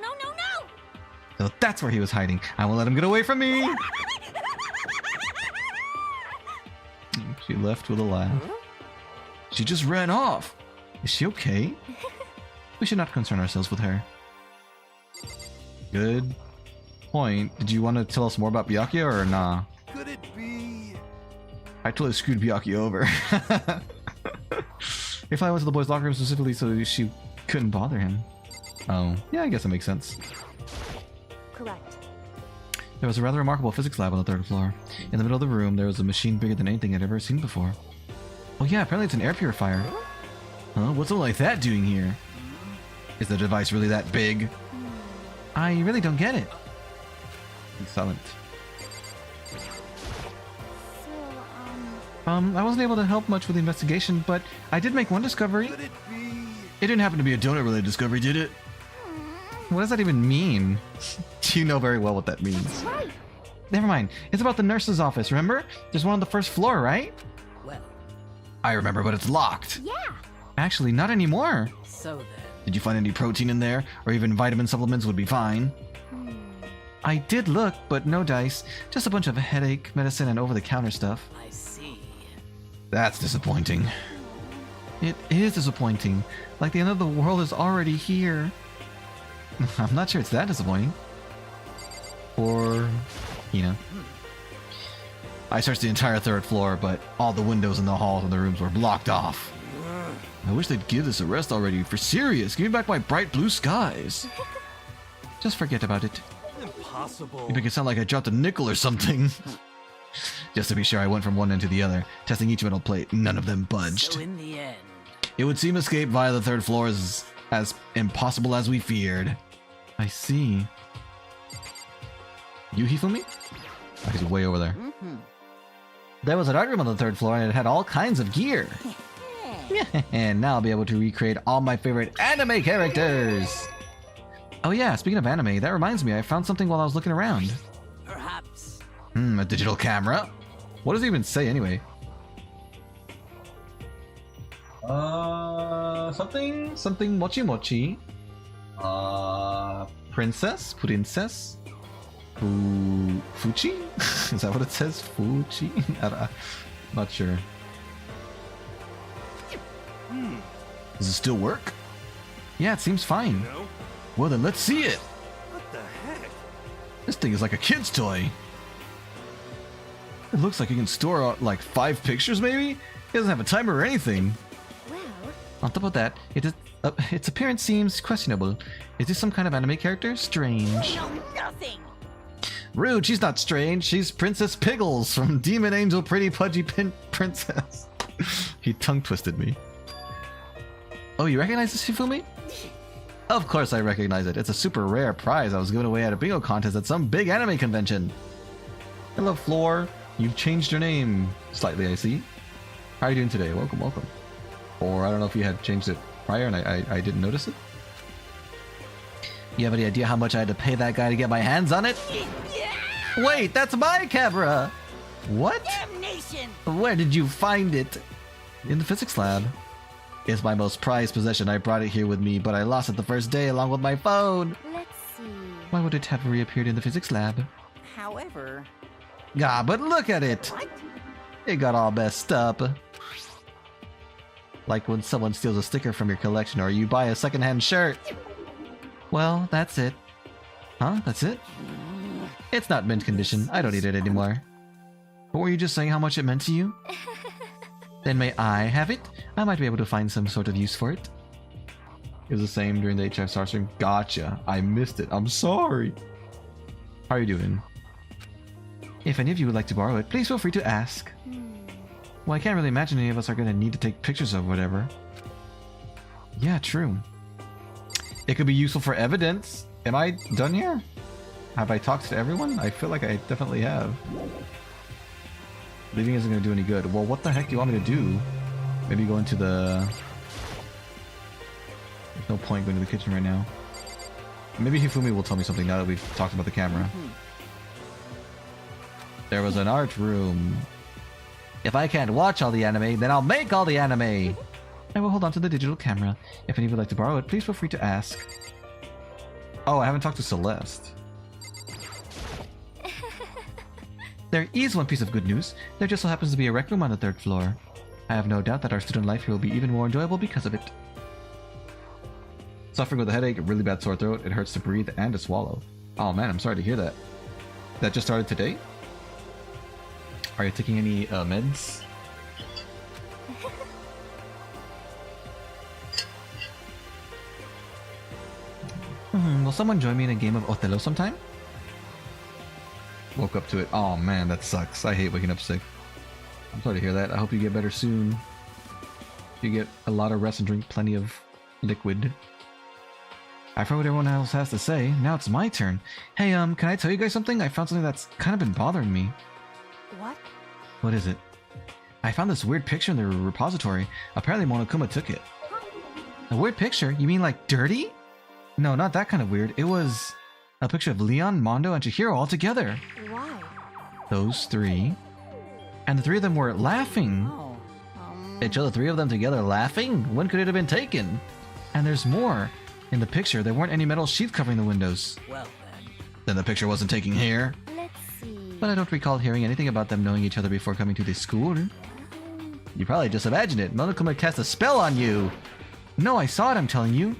So that's where he was hiding. I won't let him get away from me. She left with a laugh. She just ran off. Is she okay? We should not concern ourselves with her. Good point. Did you want to tell us more about Byakuya or nah? Could it be? I totally screwed Byakuya over. If I went to the boys' locker room specifically so she couldn't bother him. Oh, yeah, I guess that makes sense. Correct. There was a rather remarkable physics lab on the 3rd floor. In the middle of the room, there was a machine bigger than anything I'd ever seen before. Oh yeah, apparently it's an air purifier. Huh? What's something like that doing here? Is the device really that big? I really don't get it. He's silent. So, I wasn't able to help much with the investigation, but I did make one discovery. Could it be? It didn't happen to be a donut-related discovery, did it? What does that even mean? You know very well what that means. right. Never mind. It's about the nurse's office, remember? There's one on the 1st floor, right? Well, I remember, but it's locked. Yeah. Actually, not anymore. so then. Did you find any protein in there? Or even vitamin supplements would be fine. I did look, but no dice. Just a bunch of headache, medicine, and over-the-counter stuff. I see. That's disappointing. It is disappointing. Like the end of the world is already here. I'm not sure it's that disappointing. Or, you know. I searched the entire 3rd floor, but all the windows in the halls and the rooms were blocked off. I wish they'd give this a rest already. For serious, give me back my bright blue skies. Just forget about it. Impossible. You make it sound like I dropped a nickel or something. Just to be sure, I went from one end to the other, testing each metal plate. None of them budged. So in the end, It would seem escape via the 3rd floor is as impossible as we feared. I see. You Hifumi? Oh, he's way over there. There was an art room on the 3rd floor and it had all kinds of gear. And now I'll be able to recreate all my favorite anime characters. Oh yeah, speaking of anime, that reminds me, I found something while I was looking around. perhaps. A digital camera? What does it even say anyway? Something mochi mochi. Princess? Fuchi? Is that what it says? Fuchi? I'm not sure. Does it still work? Yeah, it seems fine. No? Well then, let's see it! What the heck? This thing is like a kid's toy. It looks like you can store like 5 pictures maybe? It doesn't have a timer or anything. Well, On top of that, its appearance seems questionable. Is this some kind of anime character? Strange. No, nothing. Rude, she's not strange. She's Princess Piggles from Demon Angel Pretty Pudgy Princess. He tongue twisted me. Oh, you recognize this, Shifumi? Of course I recognize it. It's a super rare prize I was giving away at a bingo contest at some big anime convention. Hello, Floor. You've changed your name slightly, I see. How are you doing today? Welcome, welcome. Or I don't know if you had changed it prior and I didn't notice it. You have any idea how much I had to pay that guy to get my hands on it? Wait, that's my camera! What? Damnation! Where did you find it? In the physics lab. It's my most prized possession. I brought it here with me, but I lost it the first day along with my phone. let's see. Why would it have reappeared in the physics lab? However, Ah, but look at it! what? It got all messed up. Like when someone steals a sticker from your collection or you buy a secondhand shirt. Well, that's it. Huh? That's it? It's not mint condition. I don't need it anymore. But were you just saying how much it meant to you? Then may I have it? I might be able to find some sort of use for it. It was the same during the HF Star stream. Gotcha. I missed it. I'm sorry. How are you doing? If any of you would like to borrow it, please feel free to ask. Well, I can't really imagine any of us are going to need to take pictures of whatever. Yeah, true. It could be useful for evidence. Am I done here? Have I talked to everyone? I feel like I definitely have. Leaving isn't going to do any good. Well, what the heck do you want me to do? Maybe go into the... There's no point going to the kitchen right now. Maybe Hifumi will tell me something now that we've talked about the camera. There was an art room. If I can't watch all the anime, then I'll make all the anime! I will hold on to the digital camera. If any of you would like to borrow it, please feel free to ask. Oh, I haven't talked to Celeste. There is one piece of good news. There just so happens to be a rec room on the 3rd floor. I have no doubt that our student life here will be even more enjoyable because of it. Suffering with a headache, a really bad sore throat, it hurts to breathe and to swallow. Oh man, I'm sorry to hear that. That just started today? Are you taking any meds? Will someone join me in a game of Othello sometime? Woke up to it. Oh man, that sucks. I hate waking up sick. I'm sorry to hear that. I hope you get better soon. You get a lot of rest and drink plenty of liquid. I've heard what everyone else has to say. Now it's my turn. Hey, can I tell you guys something? I found something that's kind of been bothering me. What? What is it? I found this weird picture in the repository. Apparently Monokuma took it. A weird picture? You mean like dirty? No, not that kind of weird. It was a picture of Leon, Mondo, and Chihiro all together. Why? Those three. And the three of them were laughing. Oh. It showed the three of them together laughing? When could it have been taken? And there's more. In the picture, there weren't any metal sheath covering the windows. Well Then the picture wasn't taken here. Let's see. But I don't recall hearing anything about them knowing each other before coming to this school. You probably just imagined it. Monokuma cast a spell on you. No, I saw it, I'm telling you.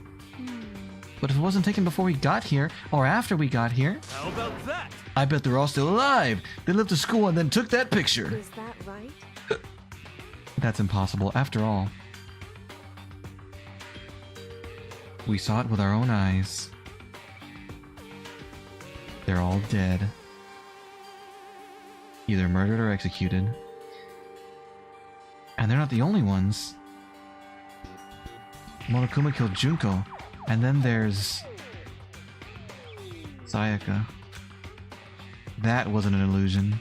But if it wasn't taken before we got here, or after we got here, How about that? I bet they're all still alive. They left the school and then took that picture. Is that right? That's impossible, after all. We saw it with our own eyes. They're all dead. Either murdered or executed. And they're not the only ones. Monokuma killed Junko. And then there's Sayaka. That wasn't an illusion.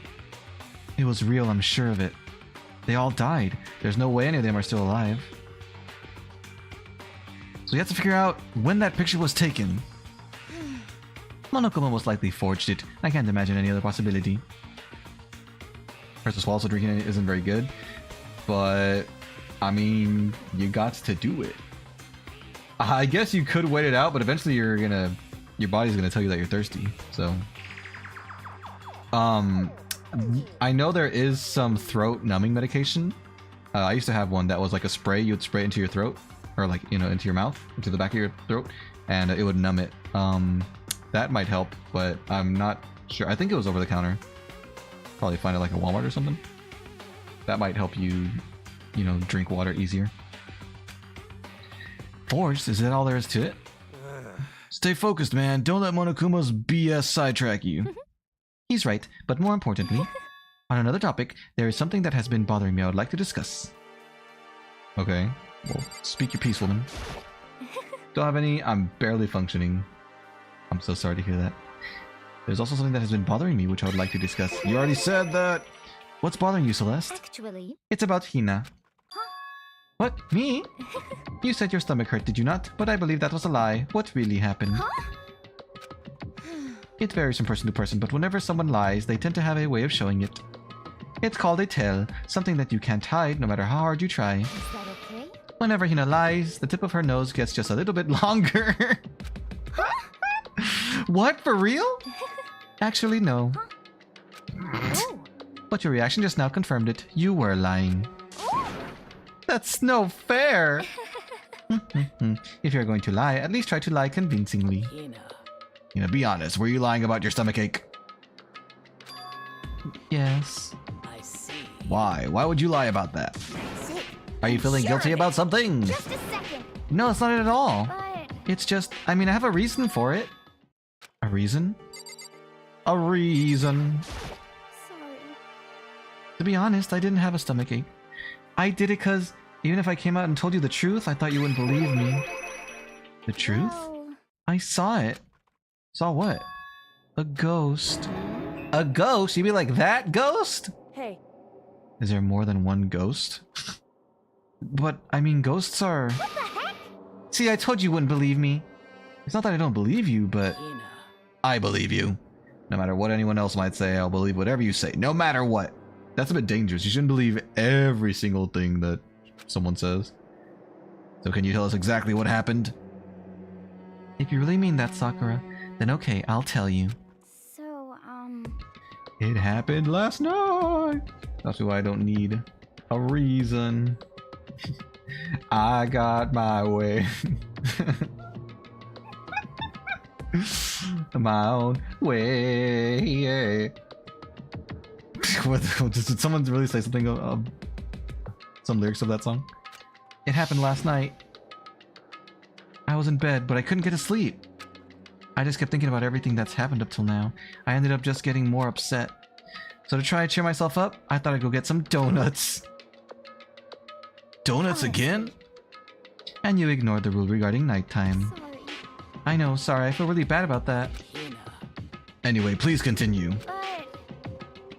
It was real, I'm sure of it. They all died. There's no way any of them are still alive. So we have to figure out when that picture was taken. Monokuma most likely forged it. I can't imagine any other possibility. Versus also drinking it isn't very good. But, I mean, you got to do it. I guess you could wait it out, but eventually your body's gonna tell you that you're thirsty. So, I know there is some throat numbing medication. I used to have one that was like a spray. You would spray into your throat, or like into your mouth, into the back of your throat, and it would numb it. That might help, but I'm not sure. I think it was over the counter. Probably find it like a Walmart or something. That might help you, drink water easier. Forged? Is that all there is to it? Stay focused, man. Don't let Monokuma's BS sidetrack you. He's right, but more importantly, on another topic, there is something that has been bothering me I would like to discuss. Okay, well, speak your piece, woman. Don't have any? I'm barely functioning. I'm so sorry to hear that. There's also something that has been bothering me, which I would like to discuss. You already said that! What's bothering you, Celeste? Actually. It's about Hina. What? Me? You said your stomach hurt, did you not? But I believe that was a lie. What really happened? Huh? It varies from person to person, but whenever someone lies, they tend to have a way of showing it. It's called a tell, something that you can't hide no matter how hard you try. Is that okay? Whenever Hina lies, the tip of her nose gets just a little bit longer. What? For real? Actually, no. Oh. But your reaction just now confirmed it. You were lying. That's no fair. If you're going to lie, at least try to lie convincingly. Be honest. Were you lying about your stomachache? Yes. I see. Why? Why would you lie about that? That's it. Are you I'm feeling sure guilty of about it. something? Just a second. No, it's not it at all. But It's just, I have a reason for it. A reason? A reason. sorry. To be honest, I didn't have a stomachache. I did it because even if I came out and told you the truth, I thought you wouldn't believe me. The truth? Well, I saw it. Saw what? A ghost. A ghost? You mean like that ghost? hey. Is there more than one ghost? But, ghosts are... What the heck? See, I told you wouldn't believe me. It's not that I don't believe you, but... Hina. I believe you. No matter what anyone else might say, I'll believe whatever you say, no matter what. That's a bit dangerous. You shouldn't believe every single thing that someone says. So can you tell us exactly what happened? If you really mean that, Sakura, then okay, I'll tell you. So, It happened last night. That's why I don't need a reason. I got my way. My own way. Did someone really say something of some lyrics of that song? It happened last night. I was in bed, but I couldn't get to sleep. I just kept thinking about everything that's happened up till now. I ended up just getting more upset. So to try and cheer myself up, I thought I'd go get some donuts. Donuts again? And you ignored the rule regarding nighttime. Sorry. I know, sorry, I feel really bad about that. Anyway, please continue. But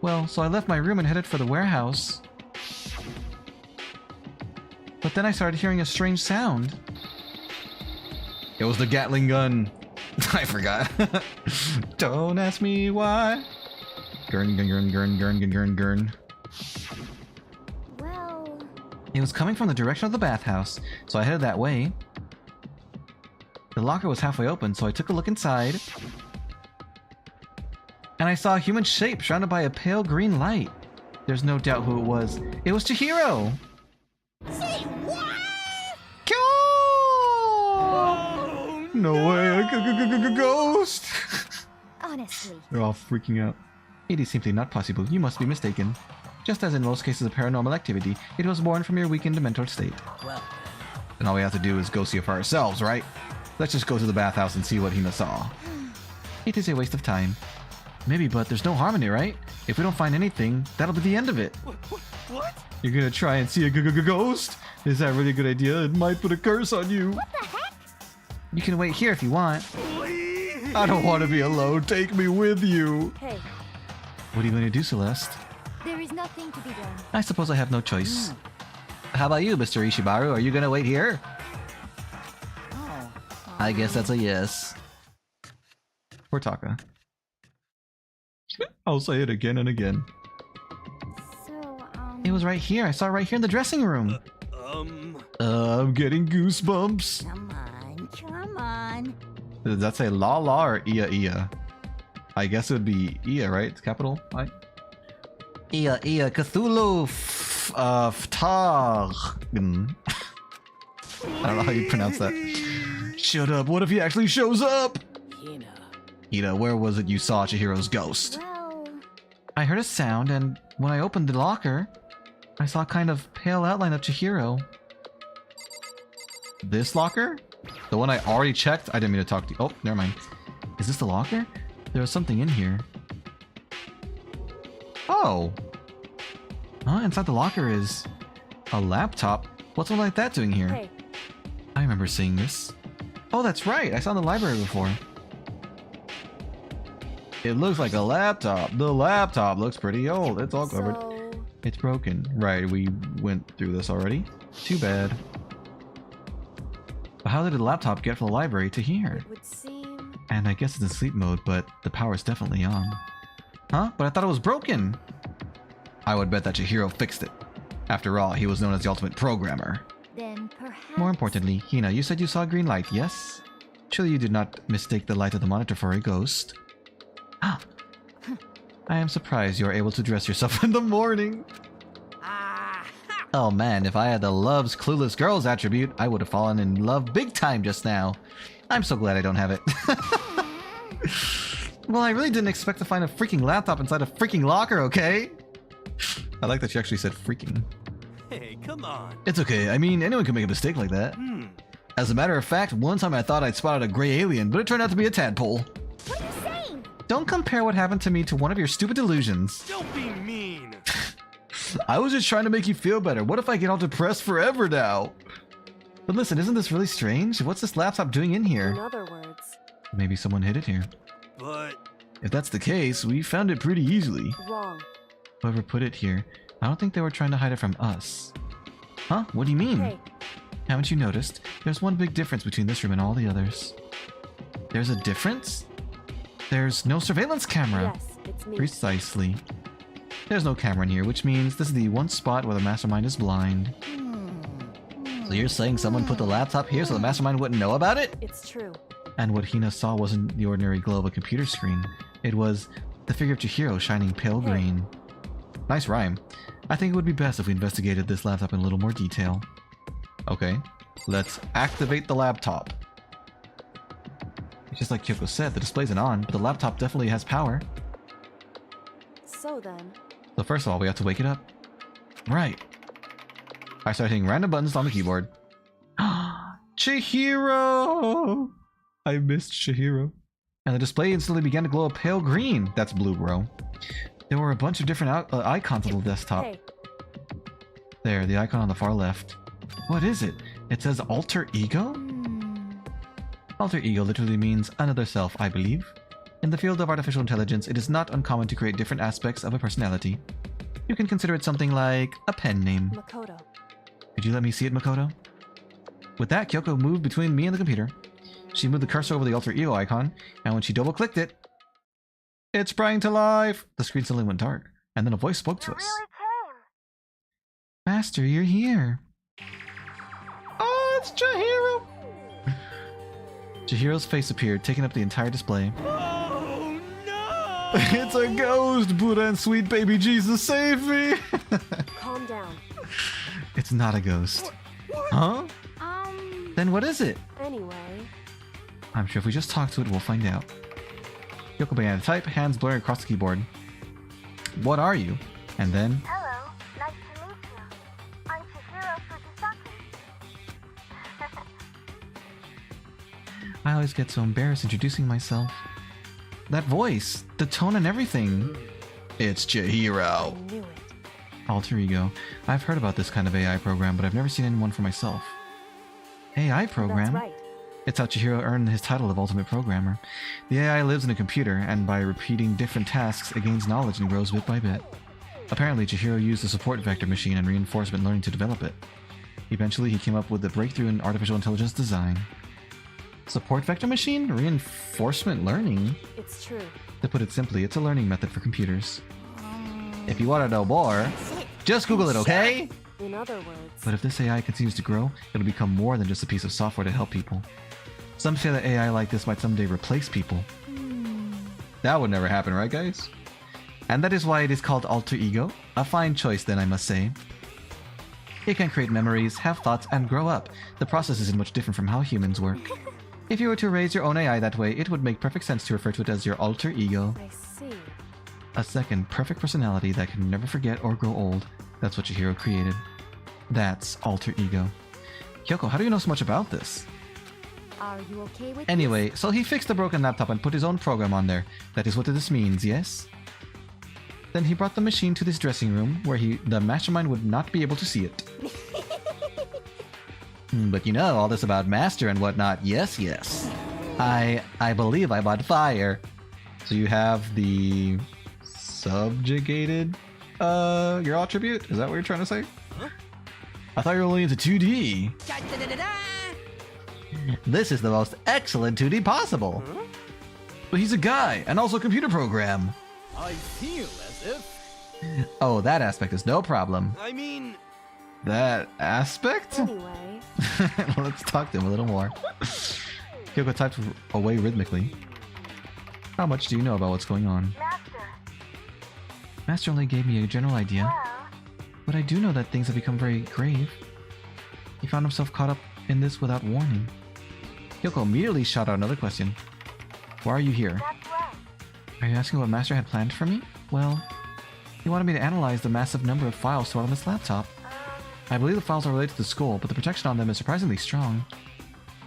Well, so I left my room and headed for the warehouse. But then I started hearing a strange sound. It was the Gatling gun. I forgot. Don't ask me why. Gurn, gurn, gurn, gurn, gurn, gurn, gurn, gurn. well, It was coming from the direction of the bathhouse, so I headed that way. The locker was halfway open, so I took a look inside. And I saw a human shape surrounded by a pale green light. There's no doubt who it was. It was Chihiro! Say what? No way, a ghost! honestly, They're all freaking out. It is simply not possible. You must be mistaken. Just as in most cases of paranormal activity, it was born from your weakened mental state. Well, And all we have to do is go see it for ourselves, right? Let's just go to the bathhouse and see what Hina saw. It is a waste of time. Maybe, but there's no harm in it, right? If we don't find anything, that'll be the end of it. What? You're gonna try and see a ghost? Is that really a good idea? It might put a curse on you. what the heck? You can wait here if you want. Please. I don't want to be alone. Take me with you. Hey, What are you going to do, Celeste? there is nothing to be done. I suppose I have no choice. How about you, Mr. Ishibaru? Are you going to wait here? oh. I guess that's a yes. Poor Taka. I'll say it again and again. So, It was right here. I saw it right here in the dressing room. I'm getting goosebumps. Come on, come on. Does that say la la or ia ia? I guess it would be ia, right? It's capital I. Ia ia Cthulhu ftag. I don't know how you pronounce that. Shut up! What if he actually shows up? Hina. Ida, where was it you saw Chihiro's ghost? well, I heard a sound, and when I opened the locker, I saw a kind of pale outline of Chihiro. This locker? The one I already checked? I didn't mean to talk to you. Oh, never mind. Is this the locker? There was something in here. Oh! Huh? Inside the locker is a laptop. What's one like that doing here? hey, I remember seeing this. Oh, that's right. I saw it in the library before. It looks like a laptop. The laptop looks pretty old. It's all covered. so, It's broken. Right, we went through this already. Too bad. But how did the laptop get from the library to here? it would seem, And I guess it's in sleep mode, but the power's definitely on. Huh? But I thought it was broken! I would bet that Chihiro fixed it. After all, he was known as the ultimate programmer. then perhaps... More importantly, Hina, you said you saw a green light, yes? Surely you did not mistake the light of the monitor for a ghost. Ah! I am surprised you are able to dress yourself in the morning. Ah, ha. Oh man, if I had the loves clueless girls attribute, I would have fallen in love big time just now. I'm so glad I don't have it. Well, I really didn't expect to find a freaking laptop inside a freaking locker, okay? I like that you actually said freaking. Hey, come on. It's okay, I mean, anyone can make a mistake like that. As a matter of fact, one time I thought I'd spotted a gray alien, but it turned out to be a tadpole. What are you saying? Don't compare what happened to me to one of your stupid delusions. Don't be mean. I was just trying to make you feel better. What if I get all depressed forever now? But listen, isn't this really strange? What's this laptop doing in here? In other words, Maybe someone hid it here. But If that's the case, we found it pretty easily. wrong. Whoever put it here, I don't think they were trying to hide it from us. Huh? What do you mean? Hey, Haven't you noticed? There's one big difference between this room and all the others. There's a difference? There's no surveillance camera. yes, it's me. Precisely. There's no camera in here, which means this is the one spot where the mastermind is blind. So you're saying someone put the laptop here so the mastermind wouldn't know about it? It's true. And what Hina saw wasn't the ordinary glow of a computer screen. It was the figure of Chihiro shining pale Hey. green. Nice rhyme. I think it would be best if we investigated this laptop in a little more detail. Okay, let's activate the laptop. Just like Kyoko said, the display isn't on, but the laptop definitely has power. So then... So first of all, we have to wake it up. Right. I start hitting random buttons on the keyboard. Chihiro! I missed Chihiro. And the display instantly began to glow a pale green. That's blue, bro. There were a bunch of different icons on the desktop. Hey, There, the icon on the far left. What is it? It says alter ego? Alter ego literally means another self, I believe. In the field of artificial intelligence, it is not uncommon to create different aspects of a personality. You can consider it something like a pen name. Makoto. Could you let me see it, Makoto? With that, Kyoko moved between me and the computer. She moved the cursor over the alter ego icon, and when she double-clicked it, it sprang to life! The screen suddenly went dark, and then a voice spoke to us. Master, you're here. Oh, it's Chihiro! Chihiro's face appeared, taking up the entire display. Oh no! It's a ghost! Buddha and sweet baby Jesus, save me! Calm down. It's not a ghost. Huh? Then what is it? Anyway, I'm sure if we just talk to it, we'll find out. Kyoko began to type, hands blurring across the keyboard. What are you? And then... Hello, nice to meet you. I'm Chihiro Fujisaki. I always get so embarrassed introducing myself. That voice, the tone and everything. It's Chihiro. I knew it. Alter ego. I've heard about this kind of AI program, but I've never seen anyone for myself. AI program? That's right. It's how Chihiro earned his title of Ultimate Programmer. The AI lives in a computer, and by repeating different tasks, it gains knowledge and grows bit by bit. Apparently, Chihiro used the support vector machine and reinforcement learning to develop it. Eventually, he came up with the breakthrough in artificial intelligence design. Support vector machine? Reinforcement learning? It's true. To put it simply, it's a learning method for computers. If you want to know more, just Google it, okay? In other words, But if this AI continues to grow, it'll become more than just a piece of software to help people. Some say that AI like this might someday replace people. That would never happen, right guys? And that is why it is called alter ego. A fine choice then, I must say. It can create memories, have thoughts, and grow up. The process isn't much different from how humans work. If you were to raise your own AI that way, it would make perfect sense to refer to it as your alter ego. I see. A second, perfect personality that can never forget or grow old. That's what Chihiro created. That's alter ego. Kyoko, how do you know so much about this? Are you okay with Anyway, so he fixed the broken laptop and put his own program on there. That is what this means, yes? Then he brought the machine to this dressing room, where the mastermind would not be able to see it. But you know, all this about master and whatnot, yes, yes. I believe I'm on fire. So you have the subjugated, your attribute? Is that what you're trying to say? Huh? I thought you were only into 2D. Da-da-da-da-da. This is the most excellent 2D possible. Huh? But he's a guy, and also a computer program. I feel as if... Oh, that aspect is no problem. I mean... That aspect? Anyway, Let's talk to him a little more. Kyoko typed away rhythmically. How much do you know about what's going on? Master, Master only gave me a general idea, well, but I do know that things have become very grave. He found himself caught up in this without warning. Kyoko immediately shot out another question. Why are you here? that's right. Are you asking what Master had planned for me? Well, he wanted me to analyze the massive number of files stored on this laptop. I believe the files are related to the school, but the protection on them is surprisingly strong.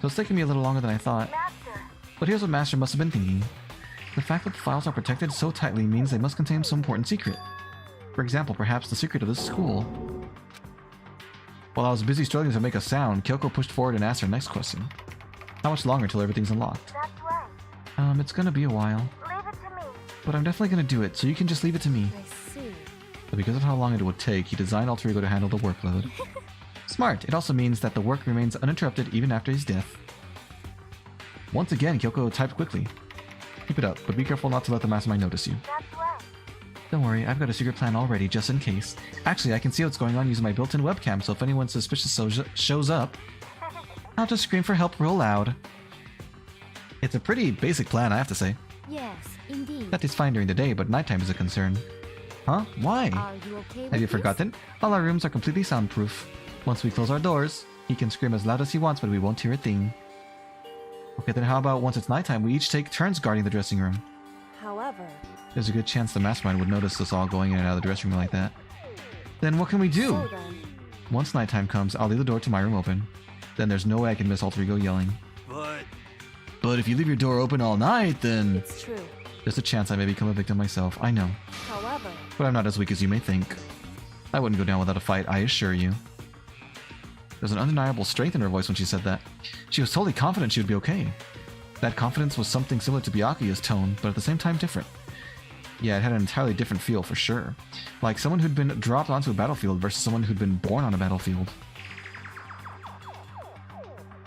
So it's taken me a little longer than I thought. Master, But here's what Master must have been thinking. The fact that the files are protected so tightly means they must contain some important secret. For example, perhaps the secret of this school. While I was busy struggling to make a sound, Kyoko pushed forward and asked her next question. How much longer till everything's unlocked? that's right. It's gonna be a while. Leave it to me. But I'm definitely gonna do it, so you can just leave it to me. I see. But because of how long it would take, he designed Alter Ego to handle the workload. Smart. It also means that the work remains uninterrupted even after his death. Once again, Kyoko typed quickly. Keep it up, but be careful not to let the mastermind notice you. That's right. Don't worry, I've got a secret plan already, just in case. Actually, I can see what's going on using my built-in webcam, so if anyone suspicious shows up, I'll just scream for help real loud. It's a pretty basic plan, I have to say. Yes, indeed. That is fine during the day, but nighttime is a concern. Huh? Why? Are you okay with Have you this? forgotten? All our rooms are completely soundproof. Once we close our doors, he can scream as loud as he wants, but we won't hear a thing. Okay, then how about once it's nighttime, we each take turns guarding the dressing room? However, There's a good chance the mastermind would notice us all going in and out of the dressing room like that. Then what can we do? so then, Once nighttime comes, I'll leave the door to my room open. Then there's no way I can miss Alter Ego yelling. But if you leave your door open all night, then it's true. there's a chance I may become a victim myself. I know. However, But I'm not as weak as you may think. I wouldn't go down without a fight, I assure you. There's an undeniable strength in her voice when she said that. She was totally confident she would be okay. That confidence was something similar to Byakuya's tone, but at the same time different. Yeah, it had an entirely different feel for sure. Like someone who'd been dropped onto a battlefield versus someone who'd been born on a battlefield.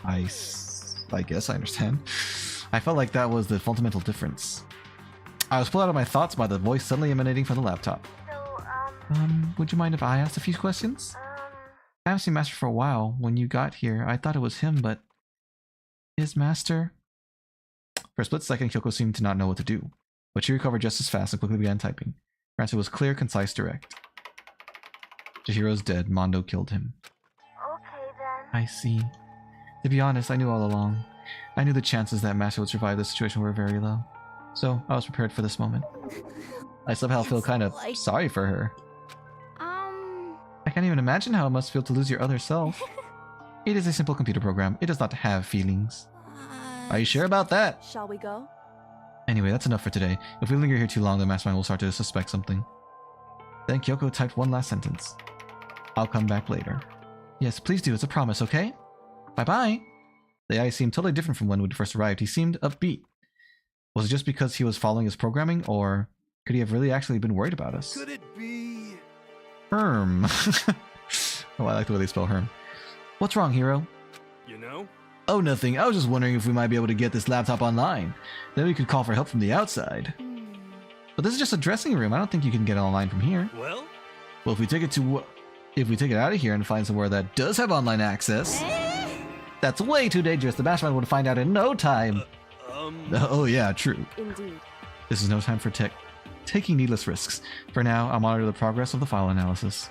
I guess I understand. I felt like that was the fundamental difference. I was pulled out of my thoughts by the voice suddenly emanating from the laptop. So, Would you mind if I asked a few questions? I haven't seen Master for a while. When you got here, I thought it was him, but... Is Master... For a split second, Kyoko seemed to not know what to do. But she recovered just as fast and quickly began typing. Her answer was clear, concise, direct. Chihiro's dead. Mondo killed him. okay then. I see. To be honest, I knew all along. I knew the chances that Master would survive this situation were very low. So, I was prepared for this moment. I somehow feel kind of sorry for her. I can't even imagine how it must feel to lose your other self. It is a simple computer program. It does not have feelings. Are you sure about that? shall we go? Anyway, that's enough for today. If we linger here too long, the mastermind will start to suspect something. Then Kyoko typed one last sentence. I'll come back later. Yes, please do. It's a promise, okay? Bye-bye. The AI seemed totally different from when we first arrived. He seemed upbeat. Was it just because he was following his programming, or could he have really actually been worried about us? Could it be? Herm. Oh, I like the way they spell Herm. What's wrong, hero? You know? Oh, nothing. I was just wondering if we might be able to get this laptop online. Then we could call for help from the outside. But this is just a dressing room. I don't think you can get online from here. Well? Well, if we take it out of here and find somewhere that does have online access, that's way too dangerous. The mastermind would find out in no time. Oh yeah, true. Indeed. This is no time for taking needless risks. For now, I'll monitor the progress of the file analysis.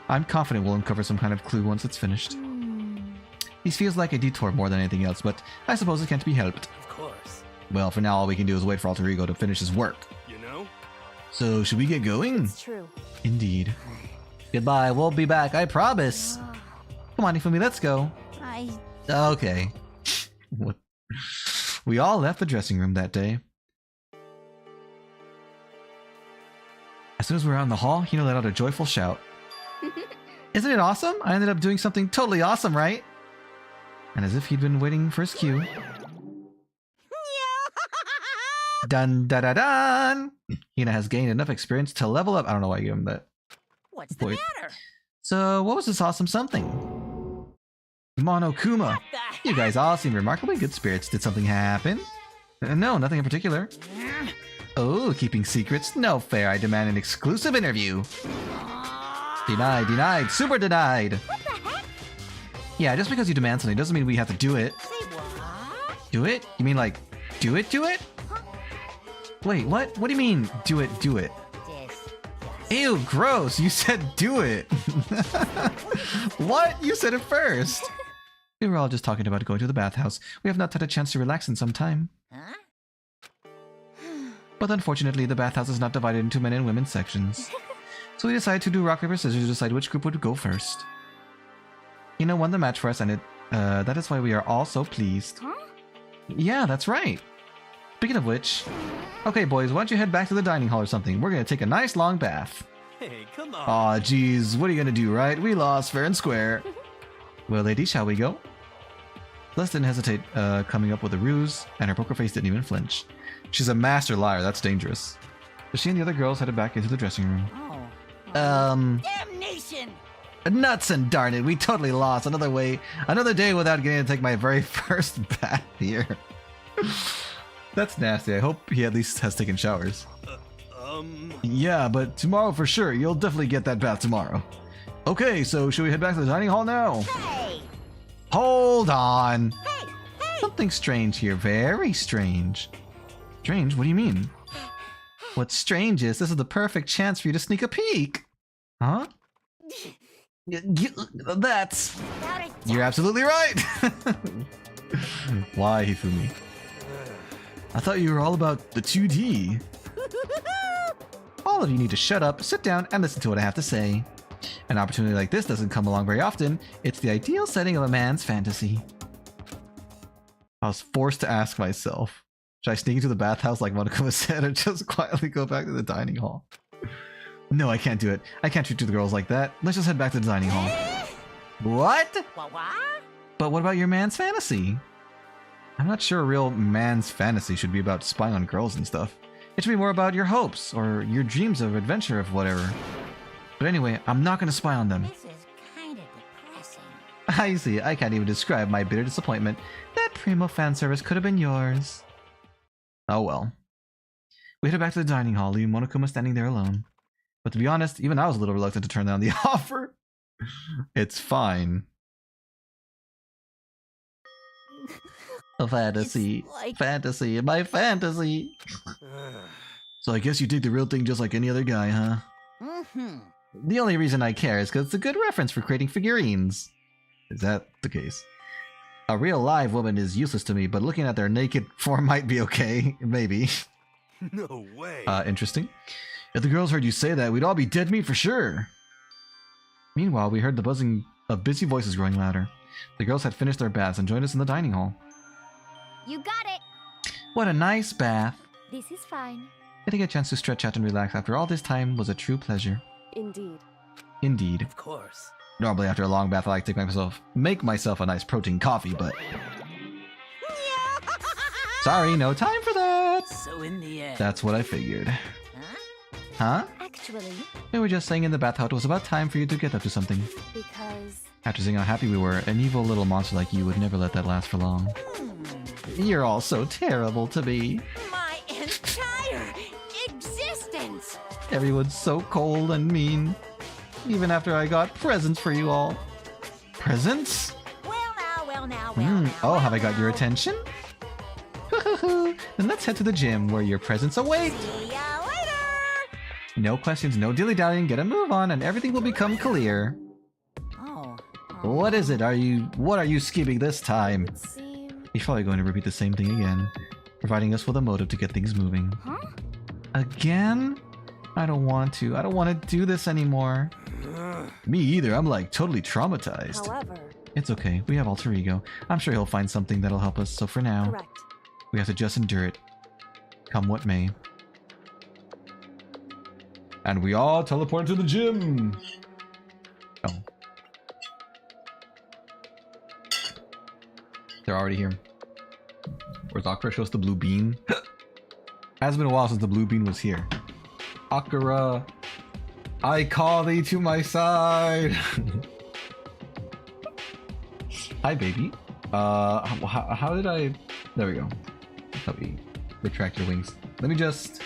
I'm confident we'll uncover some kind of clue once it's finished. This feels like a detour more than anything else, but I suppose it can't be helped. Of course. Well, for now, all we can do is wait for Alter Ego to finish his work. You know? So, should we get going? It's true. Indeed. Goodbye, we'll be back, I promise. Come on, Ifumi, let's go. Okay. What? We all left the dressing room that day. As soon as we were out in the hall, Hino let out a joyful shout. Isn't it awesome? I ended up doing something totally awesome, right? And as if he'd been waiting for his cue. Dun da da dun! Hina has gained enough experience to level up. I don't know why I gave him that. What's the Wait. matter? So, what was this awesome something? Monokuma! You guys all seem remarkably good spirits. Did something happen? No, nothing in particular. Oh, keeping secrets? No fair. I demand an exclusive interview. Denied, denied, super denied. What the heck? Yeah, just because you demand something doesn't mean we have to do it. Say what? Do it? You mean like, do it, do it? Wait, what? What do you mean, do it, do it? This. Ew, gross. You said do it. What? You said it first. We were all just talking about going to the bathhouse. We have not had a chance to relax in some time. Huh? But unfortunately, the bathhouse is not divided into men and women sections. So we decided to do rock, paper, scissors to decide which group would go first. Hina won the match for us, and that is why we are all so pleased. Huh? Yeah, that's right. Speaking of which, okay, boys, why don't you head back to the dining hall or something? We're gonna take a nice long bath. Hey, come on. Aw, geez, what are you gonna do, right? We lost fair and square. Well, ladies, shall we go? Les didn't hesitate coming up with a ruse, and her poker face didn't even flinch. She's a master liar, that's dangerous. So she and the other girls headed back into the dressing room. Oh. Damnation! Nuts and darn it, we totally lost. Another day without getting to take my very first bath here. That's nasty. I hope he at least has taken showers. Yeah, but tomorrow for sure. You'll definitely get that bath tomorrow. Okay, so should we head back to the dining hall now? Hey! Hold on. Hey! Hey! Something strange here. Very strange. Strange? What do you mean? What's strange is this is the perfect chance for you to sneak a peek. Huh? That's... You're absolutely right! Why, Hifumi? I thought you were all about the 2D. All of you need to shut up, sit down, and listen to what I have to say. An opportunity like this doesn't come along very often. It's the ideal setting of a man's fantasy. I was forced to ask myself, should I sneak into the bathhouse like Monokuma said, or just quietly go back to the dining hall? No, I can't do it. I can't treat the girls like that. Let's just head back to the dining hall. What? But what about your man's fantasy? I'm not sure a real man's fantasy should be about spying on girls and stuff. It should be more about your hopes, or your dreams of adventure of whatever. But anyway, I'm not going to spy on them. This is kind of depressing. I see, I can't even describe my bitter disappointment. That primo fan service could have been yours. Oh well. We headed back to the dining hall, leaving Monokuma standing there alone. But to be honest, even I was a little reluctant to turn down the offer. It's fine. A fantasy. Fantasy. My fantasy. So I guess you dig the real thing just like any other guy, huh? Mm-hmm. The only reason I care is because it's a good reference for creating figurines. Is that the case? A real live woman is useless to me, but looking at their naked form might be okay. Maybe. No way. Interesting. If the girls heard you say that, we'd all be dead meat for sure. Meanwhile, we heard the buzzing of busy voices growing louder. The girls had finished their baths and joined us in the dining hall. You got it. What a nice bath. This is fine. Getting a chance to stretch out and relax after all this time was a true pleasure. Indeed. Indeed. Of course. Normally after a long bath I like to make myself a nice protein coffee, but... Sorry, no time for that! So in the end... That's what I figured. Huh? Actually, We were just saying in the bath how it was about time for you to get up to something. Because After seeing how happy we were, an evil little monster like you would never let that last for long. You're all so terrible to me. My entire existence! Everyone's so cold and mean. Even after I got presents for you all. Presents? Well now. Oh, have I got your attention? Then let's head to the gym where your presents await. See ya later! No questions, no dilly-dallying, get a move on and everything will become clear. Oh. What is it? What are you scheming this time? it seems He's probably going to repeat the same thing again, providing us with a motive to get things moving. huh? Again? I don't want to. I don't want to do this anymore. Me either. I'm like totally traumatized. however, It's okay. We have alter ego. I'm sure he'll find something that'll help us. So for now, correct. we have to just endure it. Come what may. And we all teleport to the gym. Oh. They're already here. Where's Akira? Show us the blue bean. Has been a while since the blue bean was here. Akira, I call thee to my side. Hi, baby. How did I? There we go. Let me retract your wings. Let me just.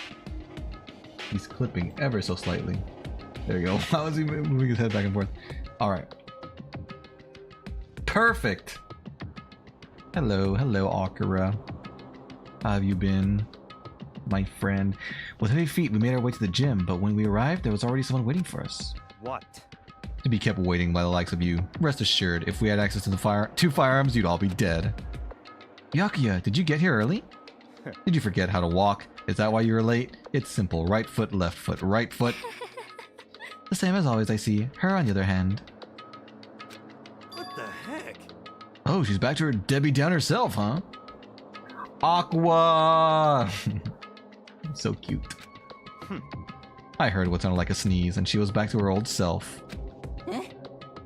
He's clipping ever so slightly. There you go. How is he moving his head back and forth? All right. Perfect. Hello, Akira. How have you been, my friend? With heavy feet, we made our way to the gym, but when we arrived, there was already someone waiting for us. What? To be kept waiting by the likes of you. Rest assured, if we had access to the two firearms, you'd all be dead. Yakuya, did you get here early? Did you forget how to walk? Is that why you were late? It's simple. Right foot, left foot, right foot. The same as always, I see. Her, on the other hand. What the heck? Oh, she's back to her Debbie Downer self, huh? Aqua! So cute. I heard what sounded like a sneeze, and she was back to her old self.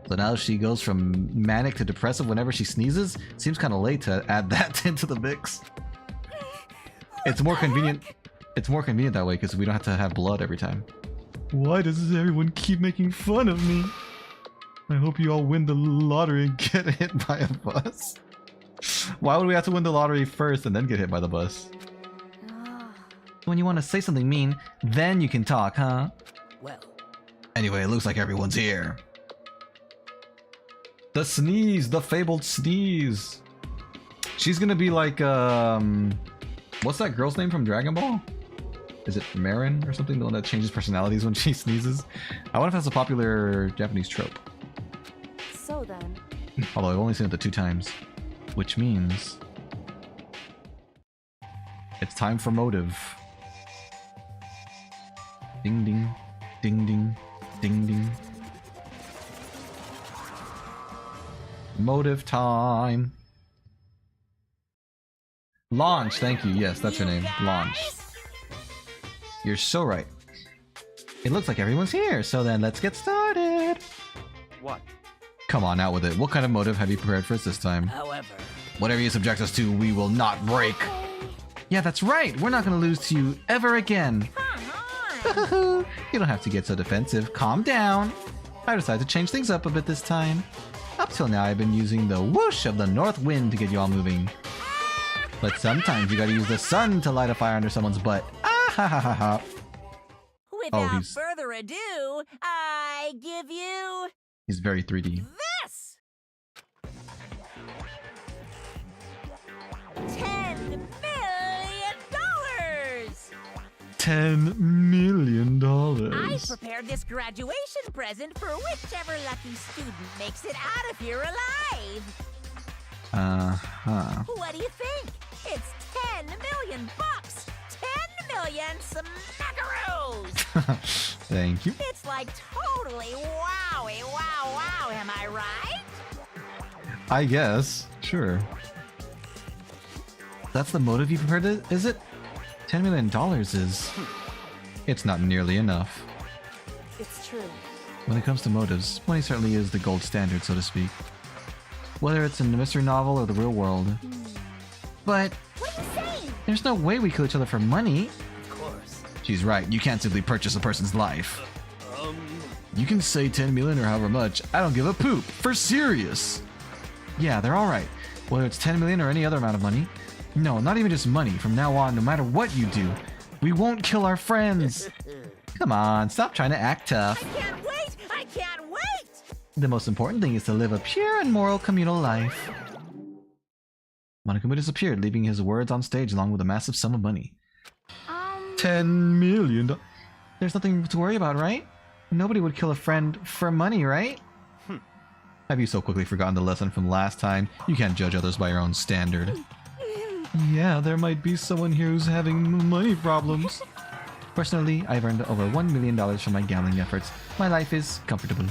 So now she goes from manic to depressive whenever she sneezes? Seems kind of late to add that into the mix. It's more convenient. It's more convenient that way because we don't have to have blood every time. Why does everyone keep making fun of me? I hope you all win the lottery and get hit by a bus. Why would we have to win the lottery first and then get hit by the bus? When you want to say something mean, then you can talk, huh? Well. Anyway, it looks like everyone's here. The sneeze, the fabled sneeze. She's gonna be like, what's that girl's name from Dragon Ball? Is it Marin or something? The one that changes personalities when she sneezes? I wonder if that's a popular Japanese trope. So then, Although I've only seen it the 2 times. Which means... it's time for motive. Ding ding. Ding ding. Ding ding. Motive time. Launch, thank you. Yes, that's her name. Launch. You're so right. It looks like everyone's here, so then let's get started. What? Come on, out with it. What kind of motive have you prepared for us this time? However, Whatever you subject us to, we will not break. Yeah, that's right. We're not going to lose to you ever again. come on. You don't have to get so defensive. Calm down. I decided to change things up a bit this time. Up till now, I've been using the whoosh of the north wind to get you all moving. But sometimes you gotta use the sun to light a fire under someone's butt. Ah ha ha ha ha. Without he's- further ado, I give you He's very 3D. this. $10 million. $10 million. I prepared this graduation present for whichever lucky student makes it out of here alive. Uh-huh. What do you think? It's $10 million. 10 million smackaroos. Thank you. It's like totally wowie, wow, am I right? I guess. Sure. That's the motive you prepared, is it? $10 million is... It's not nearly enough. it's true. When it comes to motives, money certainly is the gold standard, so to speak. Whether it's in a mystery novel or the real world. But What are you saying? there's no way we kill each other for money. Of course. She's right, you can't simply purchase a person's life. You can say 10 million or however much, I don't give a poop, for serious. Yeah, they're alright. Whether it's 10 million or any other amount of money. No, not even just money. From now on, no matter what you do, we won't kill our friends. Come on, stop trying to act tough. I can't wait! The most important thing is to live a pure and moral communal life. Monokuma disappeared, leaving his words on stage along with a massive sum of money. 10 million. There's nothing to worry about, right? Nobody would kill a friend for money, right? Have you so quickly forgotten the lesson from last time? You can't judge others by your own standard. Yeah, there might be someone here who's having money problems. Personally, I've earned over $1 million from my gambling efforts. My life is comfortable.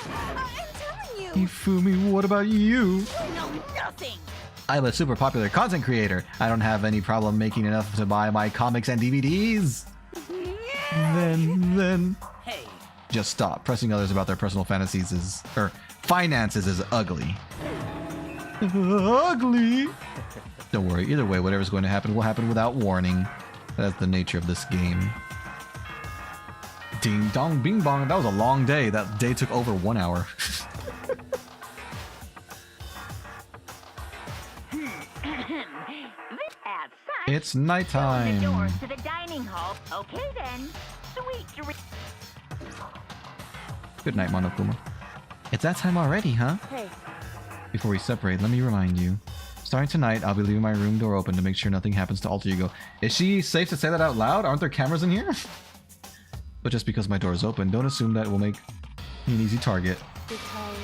I'm telling you. Ifumi, what about you? No, nothing! I'm a super popular content creator. I don't have any problem making enough to buy my comics and DVDs. Then... Hey, Just stop. Pressing others about their personal fantasies is... finances is ugly. Ugly? Don't worry. Either way, whatever's going to happen will happen without warning. That's the nature of this game. Ding dong bing bong. That was a long day. That day took over 1 hour. It's nighttime. to the dining hall. Okay then. Sweet dreams. Good night, Monokuma. It's that time already, huh? Hey, Before we separate, let me remind you. Starting tonight, I'll be leaving my room door open to make sure nothing happens to Alter Ego. Is she safe to say that out loud? Aren't there cameras in here? But just because my door is open, don't assume that will make me an easy target. because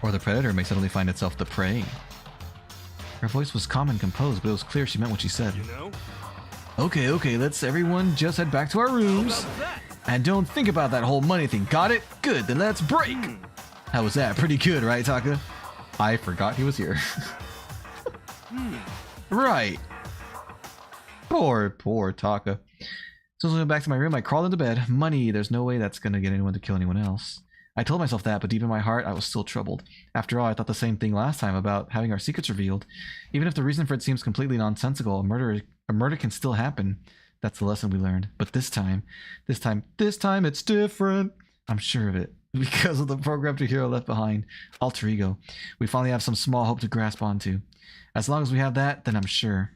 Or the predator may suddenly find itself the prey. Her voice was calm and composed, but it was clear she meant what she said. you know? Okay, let's everyone just head back to our rooms. And don't think about that whole money thing, got it? Good, then let's break! How was that? Pretty good, right, Taka? I forgot he was here. Right. Poor Taka. So as I went back to my room, I crawled into bed. Money, there's no way that's gonna get anyone to kill anyone else. I told myself that, but deep in my heart, I was still troubled. After all, I thought the same thing last time about having our secrets revealed. Even if the reason for it seems completely nonsensical, a murder can still happen. That's the lesson we learned. But this time, it's different. I'm sure of it. Because of the programmed hero left behind, Alter Ego, we finally have some small hope to grasp onto. As long as we have that, then I'm sure.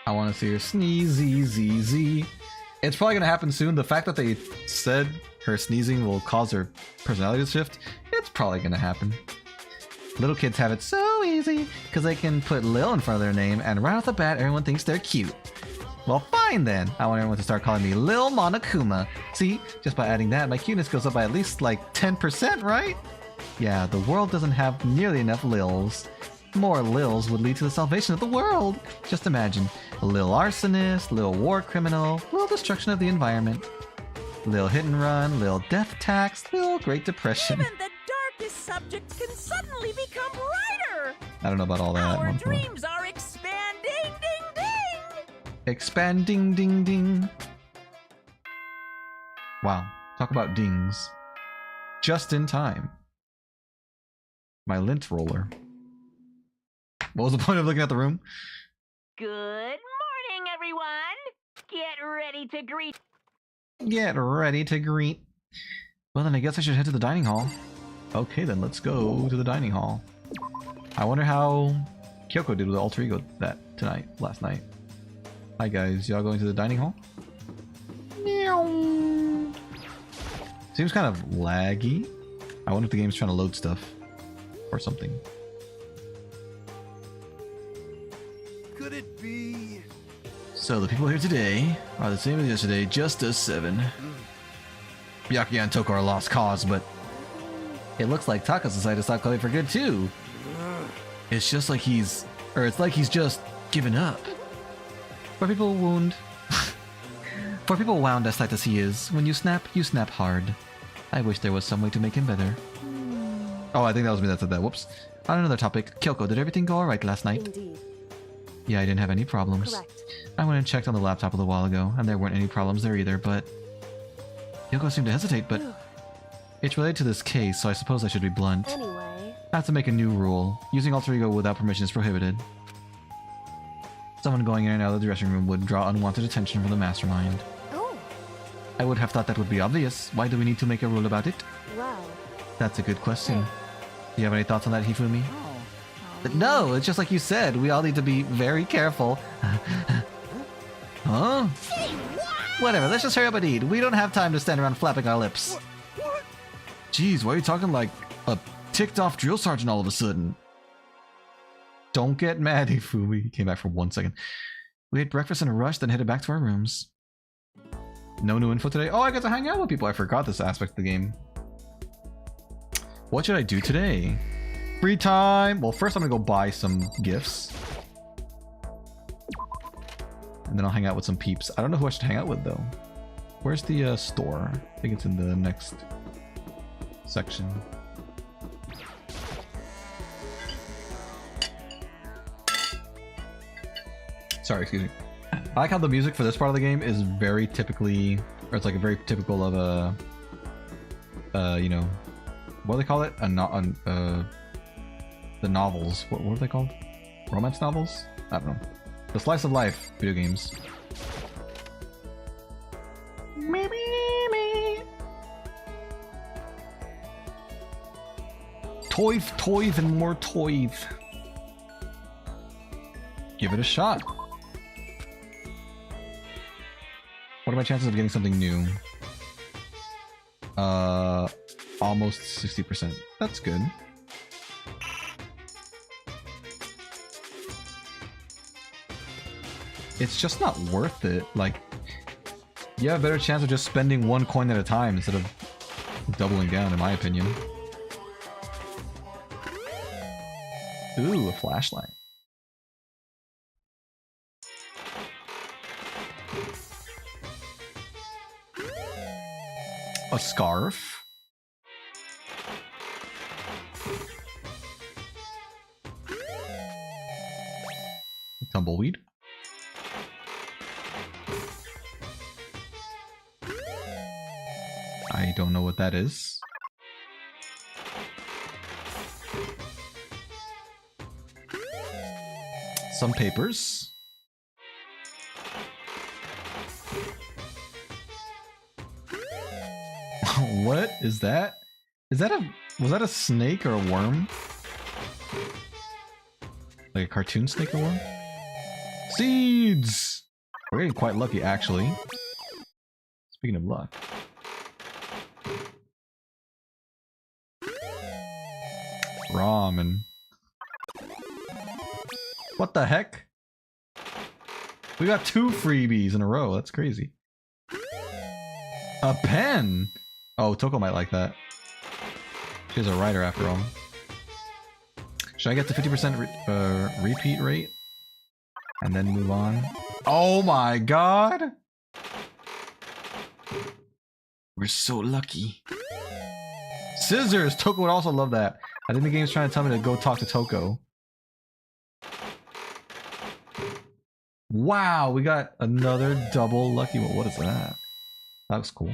I want to see her sneezy. It's probably going to happen soon. The fact that they said her sneezing will cause her personality to shift, it's probably going to happen. Little kids have it so easy. crazy? Because they can put Lil in front of their name, and right off the bat, everyone thinks they're cute. Well, fine then. I want everyone to start calling me Lil Monokuma. See, just by adding that, my cuteness goes up by at least like 10%, right? Yeah, the world doesn't have nearly enough Lils. More Lils would lead to the salvation of the world. Just imagine, a Lil arsonist, Lil war criminal, Lil destruction of the environment, Lil hit and run, Lil death tax, Lil Great Depression. Even the darkest subjects can suddenly become brighter. I don't know about all that. Our dreams are expanding, ding ding. Expanding, ding ding. Wow, talk about dings. Just in time. My lint roller. What was the point of looking at the room? Good morning, everyone. Get ready to greet. Get ready to greet. Well, then I guess I should head to the dining hall. Okay, then let's go to the dining hall. I wonder how Kyoko did with Alter Ego last night. Hi guys, y'all going to the dining hall? Meow. Seems kind of laggy. I wonder if the game's trying to load stuff or something. Could it be? So the people here today are the same as yesterday, just us 7. Byakuya and Toko are lost cause, but it looks like Taka's decided to stop Chloe for good too. It's just like it's like he's just given up. For people wound as tight as he is, when you snap hard. I wish there was some way to make him better. Oh, I think that was me that said that. Whoops. On another topic, Kyoko, did everything go alright last night? Indeed. Yeah, I didn't have any problems. Correct. I went and checked on the laptop a little while ago, and there weren't any problems there either, but... Kyoko seemed to hesitate, but... It's related to this case, so I suppose I should be blunt. Anyway, I have to make a new rule. Using Alter Ego without permission is prohibited. Someone going in and out of the dressing room would draw unwanted attention from the mastermind. oh, I would have thought that would be obvious. Why do we need to make a rule about it? well, That's a good question. Do you have any thoughts on that, Hifumi? Oh. But no, it's just like you said. We all need to be very careful. Huh? Whatever, let's just hurry up and eat. We don't have time to stand around flapping our lips. What? Jeez, why are you talking like a ticked off drill sergeant all of a sudden? Don't get mad, Hifumi. He came back for 1 second. We ate breakfast in a rush, then headed back to our rooms. No new info today? Oh, I got to hang out with people. I forgot this aspect of the game. What should I do today? Free time! Well, first I'm gonna go buy some gifts. And then I'll hang out with some peeps. I don't know who I should hang out with, though. Where's the store? I think it's in the next section. Sorry, excuse me. I like how the music for this part of the game is very typically, or it's like a very typical of a, you know, what do they call it? The novels. What are they called? Romance novels? I don't know. The slice of life video games. Toive, and more toive. Give it a shot. What are my chances of getting something new? Almost 60%. That's good. It's just not worth it. Like, you have a better chance of just spending 1 coin at a time instead of doubling down, in my opinion. Ooh, a flashlight. A scarf. A tumbleweed. I don't know what that is. Some papers. What is that? Was that a snake or a worm? Like a cartoon snake or worm? Seeds! We're getting quite lucky, actually. Speaking of luck. Ramen. What the heck? We got 2 freebies in a row. That's crazy. A pen! Oh, Toko might like that. She's a writer after all. Should I get to 50% repeat rate? And then move on? Oh my god! We're so lucky. Scissors! Toko would also love that. I think the game's trying to tell me to go talk to Toko. Wow, we got another double lucky one. What is that? That was cool.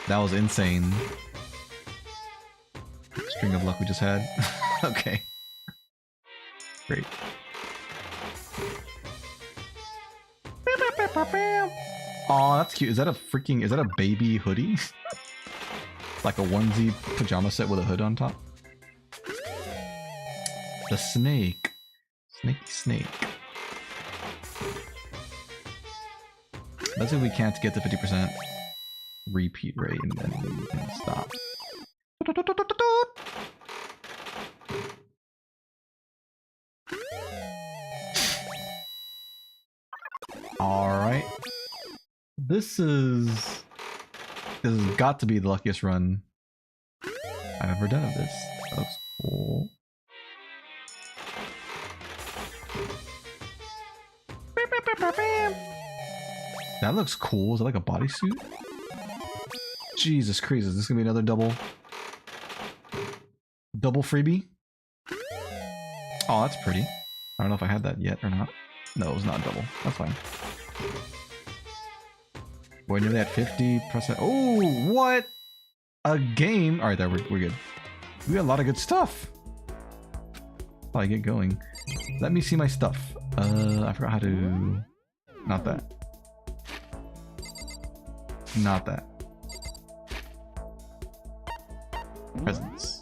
That was insane. String of luck we just had. Okay. Great. Aw, that's cute. Is that a baby hoodie? Like a onesie pajama set with a hood on top? The snake. Snaky snake. Let's see if we can't get to 50% repeat rate and then we can stop. Alright. This has got to be the luckiest run I've ever done of this. That looks cool. That looks cool. Is it like a bodysuit? Jesus Christ, is this gonna be another double freebie? Oh, that's pretty. I don't know if I had that yet or not. No, it was not double. That's fine. We're nearly at 50%. Oh, what? A game. Alright, there, we're good. We got a lot of good stuff. Oh, I get going. Let me see my stuff. I forgot how to... Not that. Not that. Presents.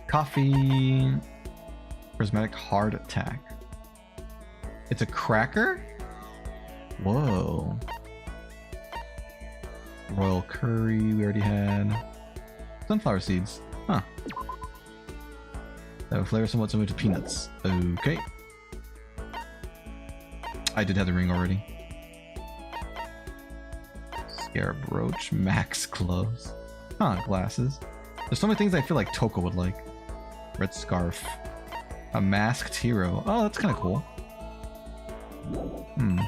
Coffee. Prismatic heart attack. It's a cracker? Whoa. Royal curry we already had. Sunflower seeds. Huh. That would flavor somewhat similar to peanuts. Okay. I did have the ring already. Scarab brooch. Max gloves. Huh, glasses. There's so many things I feel like Toko would like. Red scarf. A masked hero. Oh, that's kind of cool. Hmm.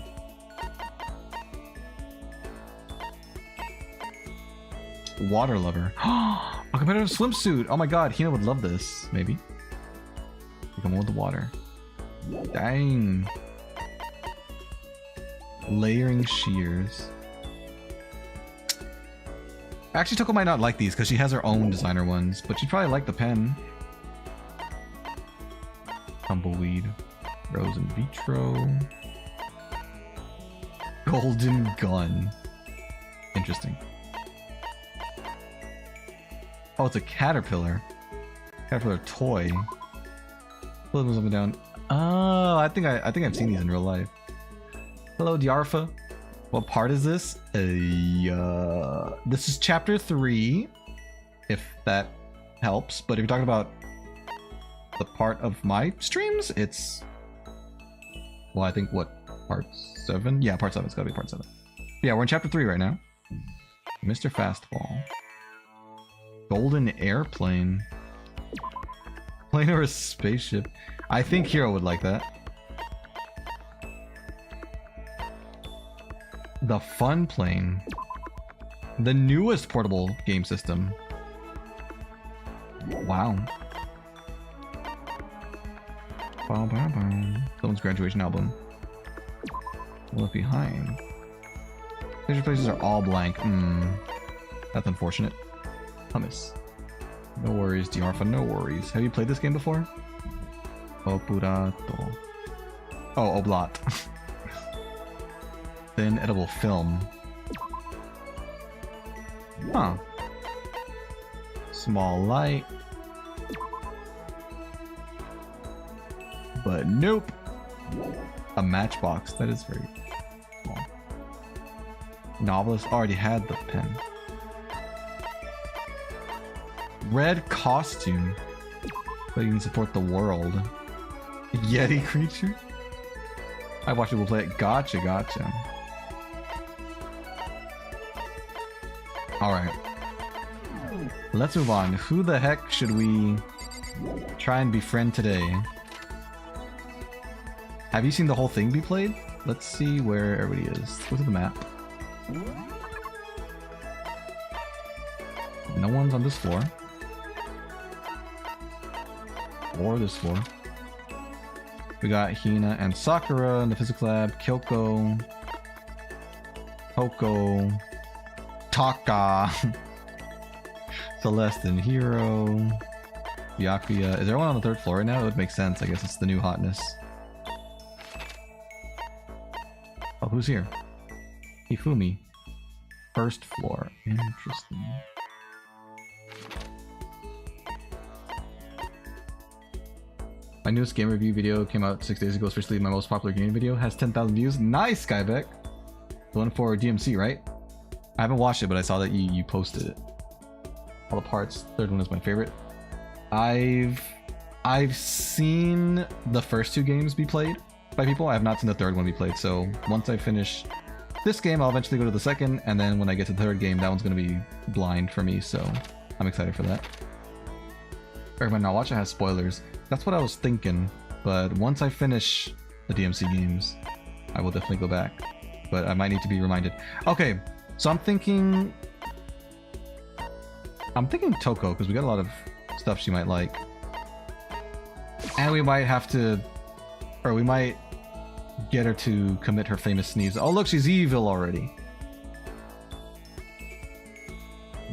Water lover. A competitive swimsuit. Oh my god, Hina would love this. Maybe. Become one with the water. Dang. Layering shears. Actually, Toko might not like these because she has her own designer ones, but she'd probably like the pen. Tumbleweed. Rose in vitro. Golden gun. Interesting. Oh, it's a caterpillar. Caterpillar toy. Pull something down. Oh, I think I've seen these in real life. Hello, Diarfa. What part is this? This is chapter 3, if that helps. But if you're talking about the part of my streams, it's... Well, I think what? Part 7? Yeah, part 7. It's gotta be part 7. Yeah, we're in chapter 3 right now. Mr. Fastball. Golden airplane. Plane or a spaceship. I think Hero would like that. The fun plane. The newest portable game system. Wow. Someone's graduation album. Left behind. Picture places are all blank. That's unfortunate. Hummus. No worries, Diarfa, no worries. Have you played this game before? Opurato. Oh, Oblat. Thin edible film. Huh. Small light. But nope. A matchbox. That is very small. Novelist already had the pen. Red costume. But you can support the world. Yeti creature? I watch people play it. Gotcha, gotcha. Alright. Let's move on. Who the heck should we try and befriend today? Have you seen the whole thing be played? Let's see where everybody is. Look at the map. No one's on this floor. Or this floor. We got Hina and Sakura in the physics lab, Kyoko, Hoko, Taka, Celeste and Hero, Byakuya. Is there one on the 3rd floor right now? It would make sense. I guess it's the new hotness. Oh, who's here? Hifumi. 1st floor. Interesting. My newest game review video came out 6 days ago. It's officially my most popular game video. Has 10,000 views. Nice, Skybeck. The one for DMC, right? I haven't watched it, but I saw that you posted it. All the parts. 3rd one is my favorite. I've seen the first 2 games be played by people. I have not seen the 3rd one be played. So once I finish this game, I'll eventually go to the 2nd, and then when I get to the 3rd game, that one's going to be blind for me. So I'm excited for that. Recommend not watch. It has spoilers. That's what I was thinking, but once I finish the DMC games, I will definitely go back. But I might need to be reminded. Okay, so I'm thinking Toko, because we got a lot of stuff she might like. And we might have to, or we might get her to commit her famous sneeze. Oh look, she's evil already.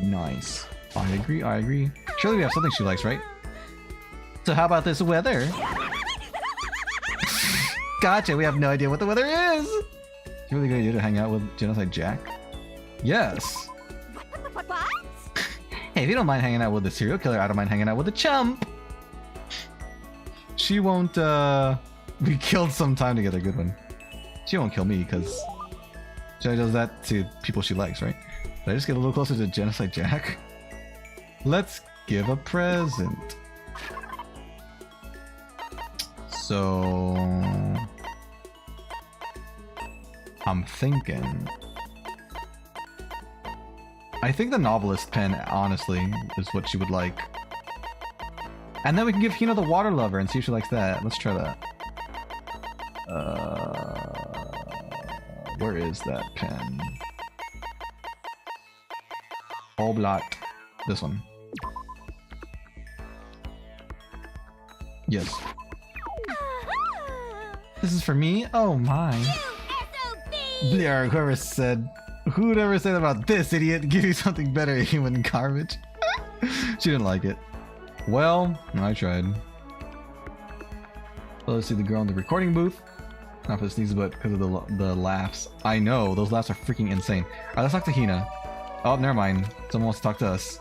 Nice. I agree, I agree. Surely we have something she likes, right? So how about this weather? Gotcha, we have no idea what the weather is! It's a really good idea to hang out with Genocide Jack. Yes! What? Hey, if you don't mind hanging out with the serial killer, I don't mind hanging out with the chump! She won't, we killed some time together, good one. She won't kill me, because she does that to people she likes, right? Did I just get a little closer to Genocide Jack? Let's give a present. So I'm thinking, I think the novelist pen, honestly, is what she would like. And then we can give Hina the water lover and see if she likes that. Let's try that. Where is that pen? Oblot. This one. Yes. This is for me? Oh my. Blair, who'd ever said about this, idiot? Give you something better, human garbage. She didn't like it. Well, I tried. Well, let's see the girl in the recording booth. Not for the sneezes, but because of the laughs. I know, those laughs are freaking insane. Alright, let's talk to Hina. Oh, never mind. Someone wants to talk to us.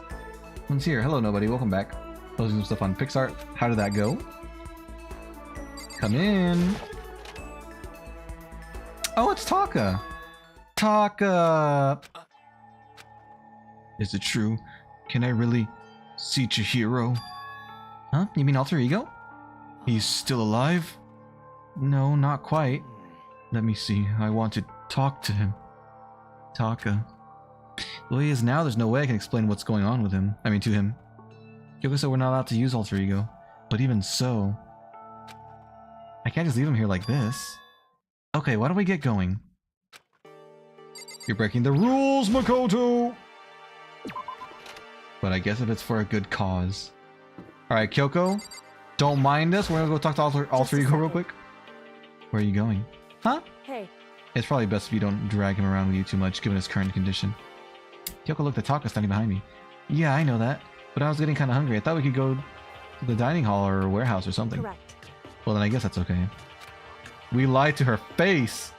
Someone's here. Hello, nobody. Welcome back. Posting some stuff on Pixar. How did that go? Come in. Oh, it's Taka. Taka. Is it true? Can I really see Chihiro? Huh? You mean alter ego? He's still alive? No, not quite. Let me see. I want to talk to him. Taka. The way he is now, there's no way I can explain what's going on with him. I mean, to him. Kyoko said we're not allowed to use alter ego. But even so, I can't just leave him here like this. Okay, why don't we get going? You're breaking the rules, Makoto! But I guess if it's for a good cause. Alright, Kyoko, don't mind us. We're gonna go talk to alter ego real quick. Where are you going? Huh? Hey. It's probably best if you don't drag him around with you too much, given his current condition. Kyoko looked at Taka standing behind me. Yeah, I know that. But I was getting kind of hungry. I thought we could go to the dining hall or warehouse or something. Correct. Well, then I guess that's okay. We lied to her face!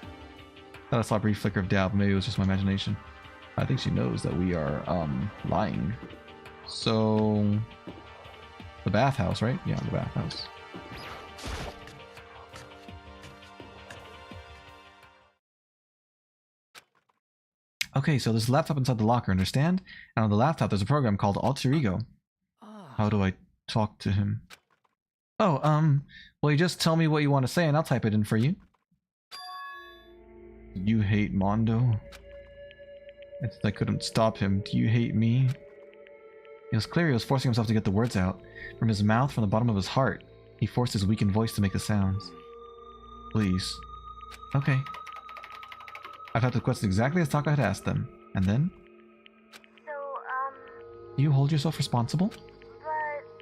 Thought I saw a brief flicker of doubt, but maybe it was just my imagination. I think she knows that we are, lying. So... the bathhouse, right? Yeah, the bathhouse. Okay, so there's a laptop inside the locker, understand? And on the laptop there's a program called Alter Ego. How do I talk to him? Oh, well, you just tell me what you want to say and I'll type it in for you. You hate Mondo? I couldn't stop him. Do you hate me? It was clear he was forcing himself to get the words out. From his mouth, from the bottom of his heart, he forced his weakened voice to make the sounds. Please. Okay. I typed the question exactly as Taka had asked them. And then? So, You hold yourself responsible? but...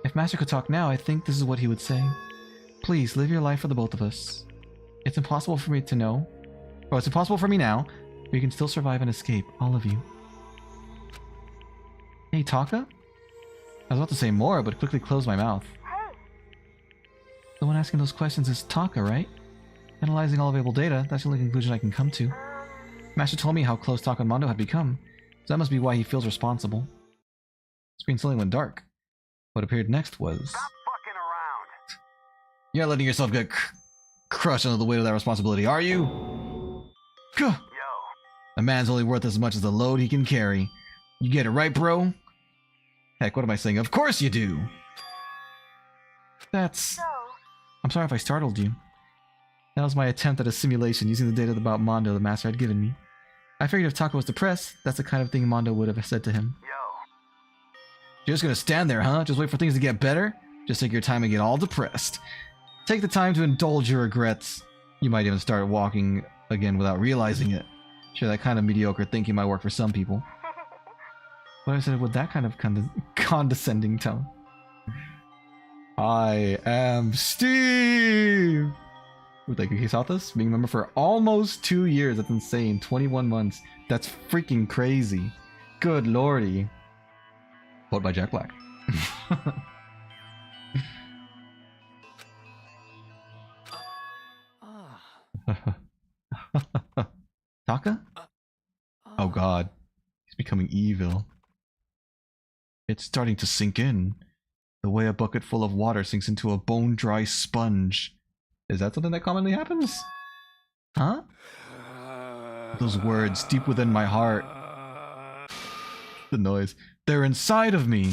If Master could talk now, I think this is what he would say. Please, live your life for the both of us. It's impossible for me to know. Well, it's impossible for me now, but you can still survive and escape, all of you. Hey, Taka? I was about to say more, but quickly closed my mouth. Hey, The one asking those questions is Taka, right? Analyzing all available data, that's the only conclusion I can come to. Master told me how close Taka and Mondo had become, so that must be why he feels responsible. Screen slowly went dark. What appeared next was... Stop fucking around. You're letting yourself get crushed under the weight of that responsibility, are you? Gah! Yo, A man's only worth as much as the load he can carry. You get it right, bro? Heck, what am I saying? Of course you do! That's... so... I'm sorry if I startled you. That was my attempt at a simulation using the data about Mondo the Master had given me. I figured if Taka was depressed, that's the kind of thing Mondo would have said to him. yo. You're just gonna stand there, huh? Just wait for things to get better? Just take your time and get all depressed. Take the time to indulge your regrets. You might even start walking again without realizing it. Sure, that kind of mediocre thinking might work for some people. But I said it with that kind of condescending tone. I am Steve! Ooh, thank you, Kisatas. Being a member for almost 2 years. That's insane. 21 months. That's freaking crazy. Good lordy. Voted by Jack Black. Taka? Oh god. He's becoming evil. It's starting to sink in. The way a bucket full of water sinks into a bone-dry sponge. Is that something that commonly happens? Huh? Those words deep within my heart. The noise. They're inside of me.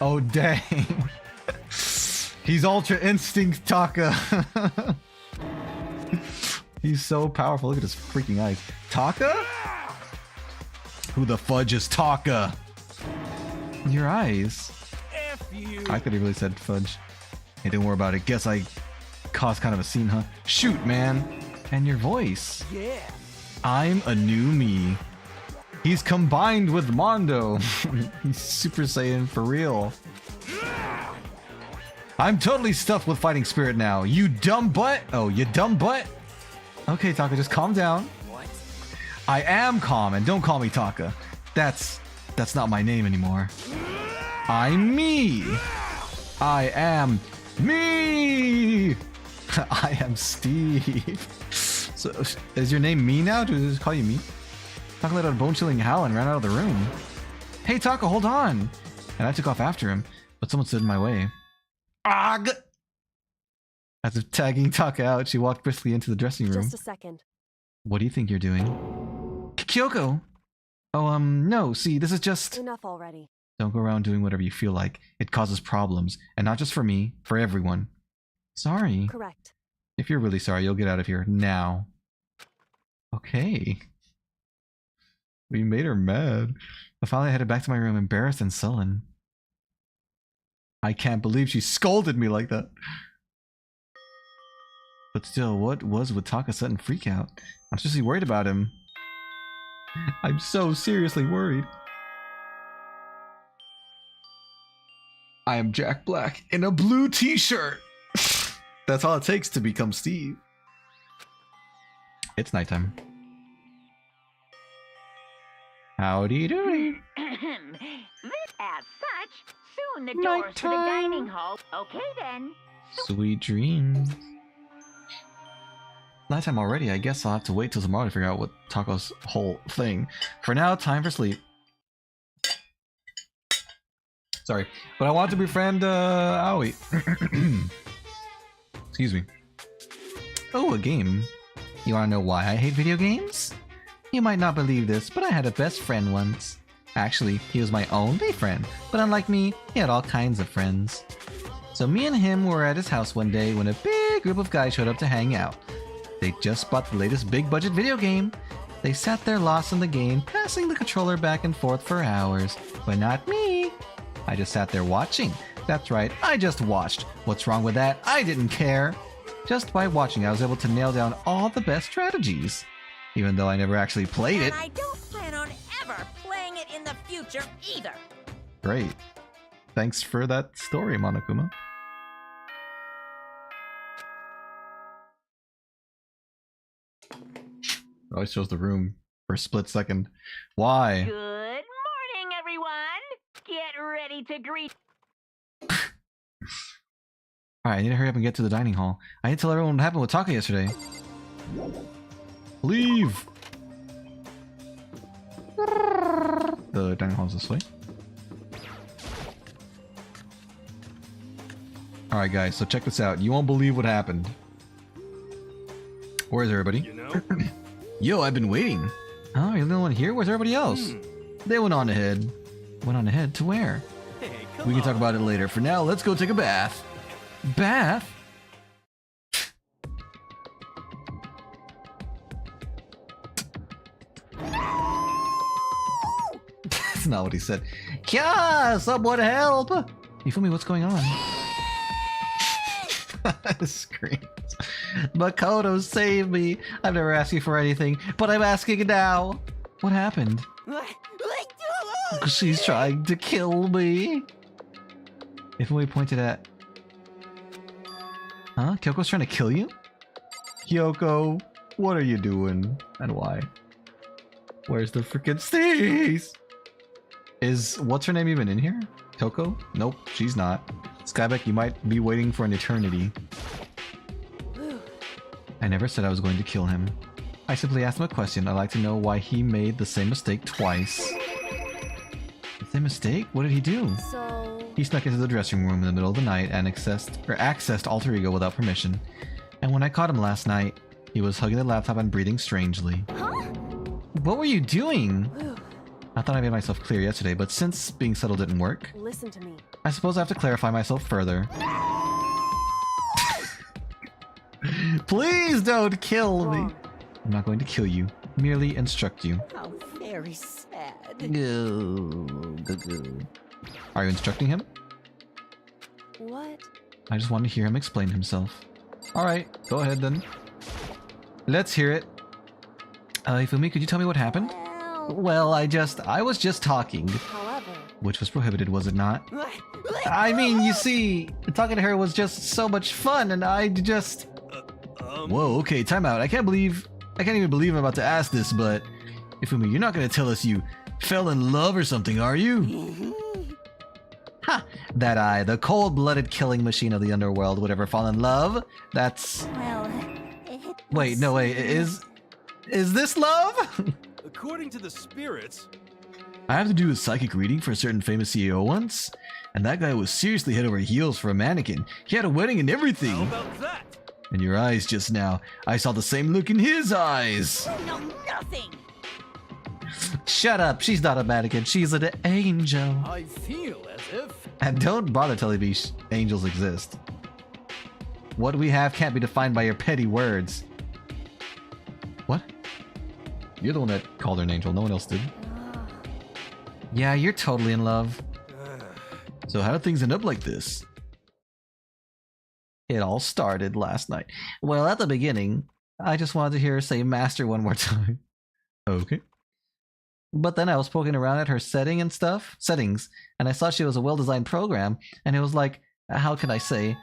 Oh dang. He's Ultra Instinct Taka. He's so powerful. Look at his freaking eyes. Taka? Who the fudge is Taka? Your eyes. F you. I could have really said fudge. Hey, don't worry about it. Guess I caused kind of a scene, huh? Shoot, man. And your voice. Yeah. I'm a new me. He's combined with Mondo. He's Super Saiyan for real. I'm totally stuffed with fighting spirit now. You dumb butt. Oh, you dumb butt. Okay, Taka, just calm down. What? I am calm, and don't call me Taka. That's not my name anymore. I'm me. I am me. I am Steve. So, is your name me now? Do I just call you me? Taka let out a bone-chilling howl and ran out of the room. Hey, Taka, hold on. And I took off after him, but someone stood in my way. Ugh! As if tagging Taka out, she walked briskly into the dressing room. Just a second. What do you think you're doing? Kyoko! Oh, no, see, this is just... Enough already. Don't go around doing whatever you feel like. It causes problems. And not just for me, for everyone. Sorry. Correct. If you're really sorry, you'll get out of here now. Okay. We made her mad. I finally headed back to my room, embarrassed and sullen. I can't believe she scolded me like that. But still, what was with Taka's sudden freak out? I'm seriously worried about him. I'm so seriously worried. I am Jack Black in a blue t-shirt. That's all it takes to become Steve. It's nighttime. Howdy doody. As such, soon the doors to the Nighttime. dining hall. Okay then. Sweet dreams. Nighttime already. I guess I'll have to wait till tomorrow to figure out what Taka's whole thing. For now, time for sleep. Sorry, but I want to befriend Aoi. Excuse me. Oh, a game. You wanna know why I hate video games? You might not believe this, but I had a best friend once. Actually, he was my only friend, but unlike me, he had all kinds of friends. So me and him were at his house one day when a big group of guys showed up to hang out. They just bought the latest big budget video game. They sat there lost in the game, passing the controller back and forth for hours. But not me. I just sat there watching. That's right, I just watched. What's wrong with that? I didn't care. Just by watching, I was able to nail down all the best strategies. Even though I never actually played it. And I don't plan on ever playing it in the future either. Great. Thanks for that story, Monokuma. Always shows the room for a split second. Why? Good morning, everyone. Get ready to greet. Alright, I need to hurry up and get to the dining hall. I need to tell everyone what happened with Taka yesterday. Leave! The dining hall's this way. Alright guys, so check this out. You won't believe what happened. Where's everybody? You know? Yo, I've been waiting. Oh, you're the only one here? Where's everybody else? They went on ahead. Went on ahead to where? Hey, come We can on. talk about it later. For now, let's go take a bath. Bath? That's not what he said. Yeah, someone help! You feel me? What's going on? Screams. Makoto, save me! I've never asked you for anything, but I'm asking now. What happened? She's trying to kill me. If we pointed at... Huh? Kyoko's trying to kill you? Kyoko, what are you doing? And why? Where's the freaking Stace? Is... what's her name even in here? Kyoko? Nope, she's not. Skybeck, you might be waiting for an eternity. I never said I was going to kill him. I simply asked him a question. I'd like to know why he made the same mistake twice. The same mistake? What did he do? So... He snuck into the dressing room in the middle of the night and accessed Alter Ego without permission. And when I caught him last night, he was hugging the laptop and breathing strangely. Huh? What were you doing? I thought I made myself clear yesterday, but since being subtle didn't work, Listen to me. I suppose I have to clarify myself further. Please don't kill me. Wrong. I'm not going to kill you, merely instruct you. How very sad. Are you instructing him? What? I just want to hear him explain himself. Alright, go ahead then. Let's hear it. Ifumi, could you tell me what happened? Well, I was just talking. However... Which was prohibited, was it not? I mean, you see, talking to her was just so much fun, and I just... Whoa, okay, time out. I can't even believe I'm about to ask this, but... Ifumi, you're not gonna tell us you fell in love or something, are you? Ha! That I, the cold-blooded killing machine of the underworld, would ever fall in love? That's... Well, Wait, no, wait, is this love? According to the spirits, I have to do a psychic reading for a certain famous CEO once, and that guy was seriously head over heels for a mannequin. He had a wedding and everything. how about that? And your eyes just now, I saw the same look in his eyes. no, nothing. Shut up, she's not a mannequin, she's an angel. I feel as if... And don't bother telling me angels exist. What we have can't be defined by your petty words. What? You're the one that called her an angel, no one else did. Yeah, you're totally in love. So how did things end up like this? It all started last night. Well, at the beginning, I just wanted to hear her say master one more time. Okay. But then I was poking around at her settings, and I saw she was a well-designed program, and it was like, how can I say?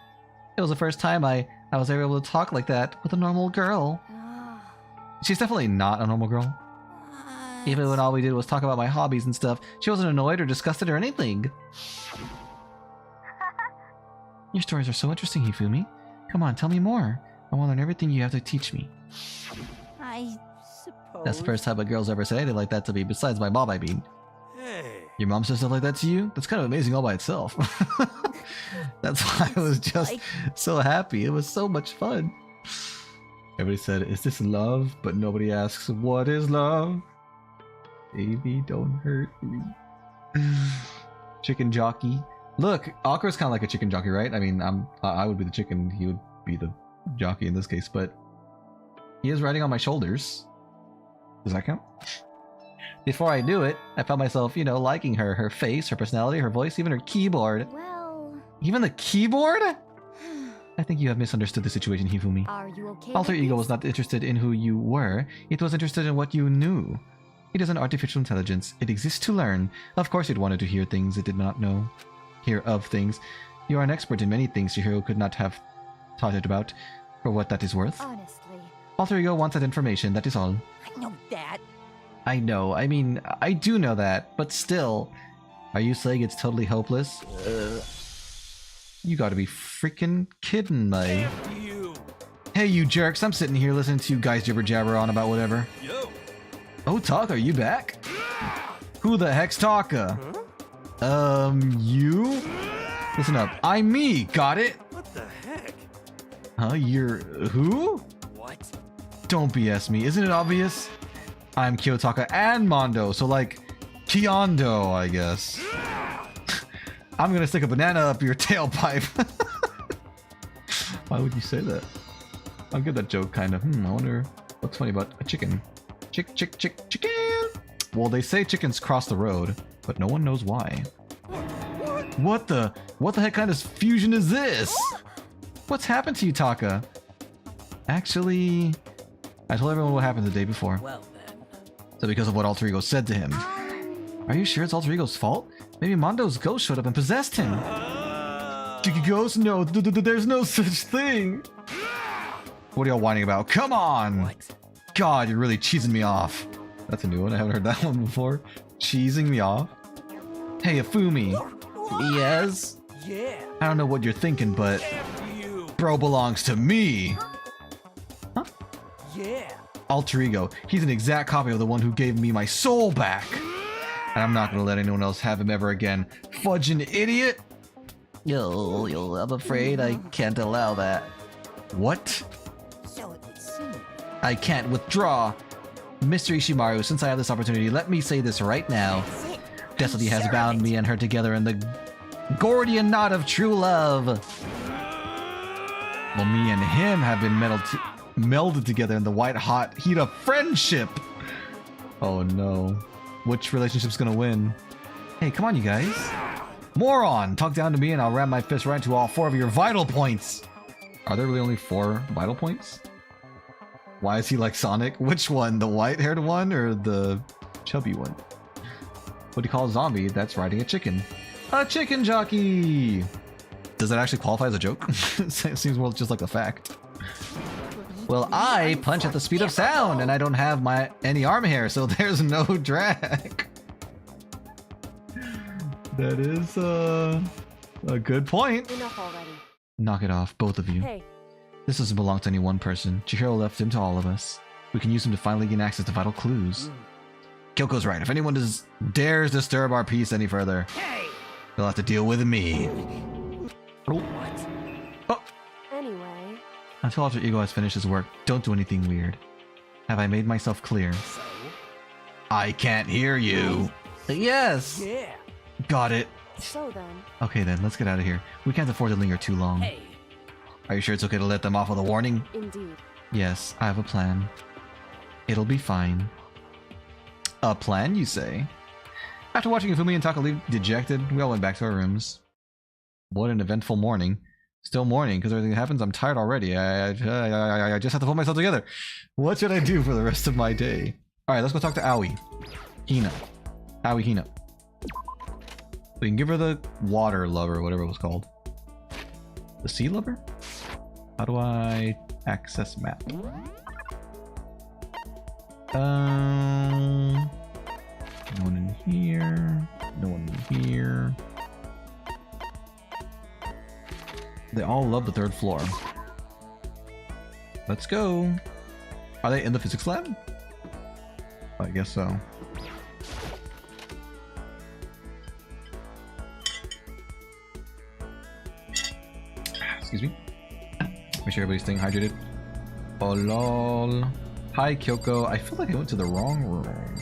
It was the first time I was ever able to talk like that with a normal girl. She's definitely not a normal girl. Even when all we did was talk about my hobbies and stuff, she wasn't annoyed or disgusted or anything. Your stories are so interesting, Hifumi. Come on, tell me more. I want to learn everything you have to teach me. I suppose. That's the first time a girl's ever said anything like that to me, besides my mom, I mean. Hey, Your mom says stuff like that to you? That's kind of amazing all by itself. That's why I was just so happy. It was so much fun. Everybody said, is this love? But nobody asks, what is love? Baby, don't hurt me. Chicken jockey. Look, Akira's kind of like a chicken jockey, right? I mean, I would be the chicken, he would be the jockey in this case, but he is riding on my shoulders. Does that count? Before I knew it, I found myself, you know, liking her. Her face, her personality, her voice, even her keyboard. Well, Even the keyboard? I think you have misunderstood the situation, Hifumi. are you okay? Alter with Ego this? was not interested in who you were. It was interested in what you knew. It is an artificial intelligence. It exists to learn. Of course it wanted to hear things it did not know. Hear of things. You are an expert in many things Chihiro could not have taught it about, for what that is worth. Honestly. Alter Ego wants that information, that is all. I know that. I know, I mean, I do know that, but still. Are you saying it's totally hopeless? You gotta be freaking kidding me. F you. Hey you jerks, I'm sitting here listening to you guys jibber jabber on about whatever. Yo. Oh, Taka, are you back? Who the heck's Taka? You? Listen up, I'm me, got it? What the heck? Huh, you're who? What? Don't BS me, isn't it obvious? I'm Kiyotaka and Mondo, so like, Kiondo, I guess. I'm gonna stick a banana up your tailpipe. Why would you say that? I'll get that joke, kind of. I wonder what's funny about a chicken. Chicken! Well, they say chickens cross the road, but no one knows why. What the heck kind of fusion is this? What's happened to you, Taka? Actually, I told everyone what happened the day before. Well then. So because of what Alter Ego said to him. Are you sure it's Alter Ego's fault? Maybe Mondo's ghost showed up and possessed him. Ghost? No, there's no such thing. What are y'all whining about? Come on! What? God, you're really cheesing me off. That's a new one. I haven't heard that one before. Cheesing me off? Hey, Afumi. Yes? Yeah. I don't know what you're thinking, but F you. bro belongs to me. Yeah. Alter Ego. He's an exact copy of the one who gave me my soul back. And I'm not gonna let anyone else have him ever again. Fudging idiot! Yo, I'm afraid I can't allow that. What? So it would seem. I can't withdraw. Mr. Ishimaru, since I have this opportunity, let me say this right now. Destiny has bound me and her together in the Gordian knot of true love. Well, me and him have been melded together in the white-hot heat of friendship. Oh no. Which relationship's gonna win? Hey, come on, you guys. Moron! Talk down to me and I'll ram my fist right into all 4 of your vital points. Are there really only 4 vital points? Why is he like Sonic? Which one? The white-haired one or the chubby one? What do you call a zombie that's riding a chicken? A chicken jockey! Does that actually qualify as a joke? It seems more just like a fact. Well, I punch at the speed of sound, and I don't have any arm hair, so there's no drag. That is a good point. Enough already. Knock it off, both of you. Hey, This doesn't belong to any one person. Chihiro left him to all of us. We can use him to finally gain access to vital clues. Kyoko's right. If anyone dares disturb our peace any further, they'll have to deal with me. Oh. anyway. Until Alter Ego has finished his work, don't do anything weird. Have I made myself clear? So? I can't hear you. Yes. Yeah. Got it. So then. Okay then, let's get out of here. We can't afford to linger too long. Hey. Are you sure it's okay to let them off with a warning? Indeed. Yes, I have a plan. It'll be fine. A plan, you say? After watching Ifumi and Taka leave dejected, we all went back to our rooms. What an eventful morning. Still morning, because everything happens. I'm tired already. I just have to pull myself together. What should I do for the rest of my day? Alright, let's go talk to Aoi. Hina. Aoi Hina. We can give her the water lover, whatever it was called. The sea lover? How do I access map? No one in here. No one in here. They all love the 3rd floor. Let's go. Are they in the physics lab? I guess so. Excuse me. Make sure everybody's staying hydrated. Oh lol. Hi Kyoko. I feel like I went to the wrong room.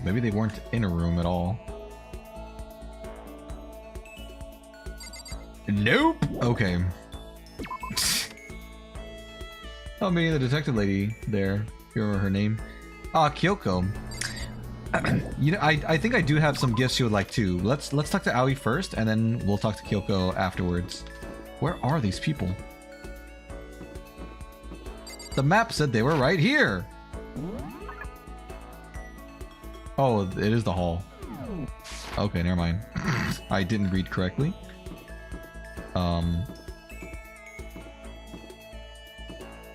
Maybe they weren't in a room at all. Nope! Okay. Oh, me, the detective lady there. You remember her name? Ah, Kyoko. You know, I think I do have some gifts she would like too. Let's talk to Aoi first, and then we'll talk to Kyoko afterwards. Where are these people? The map said they were right here. Oh, it is the hall. Okay, never mind. I didn't read correctly.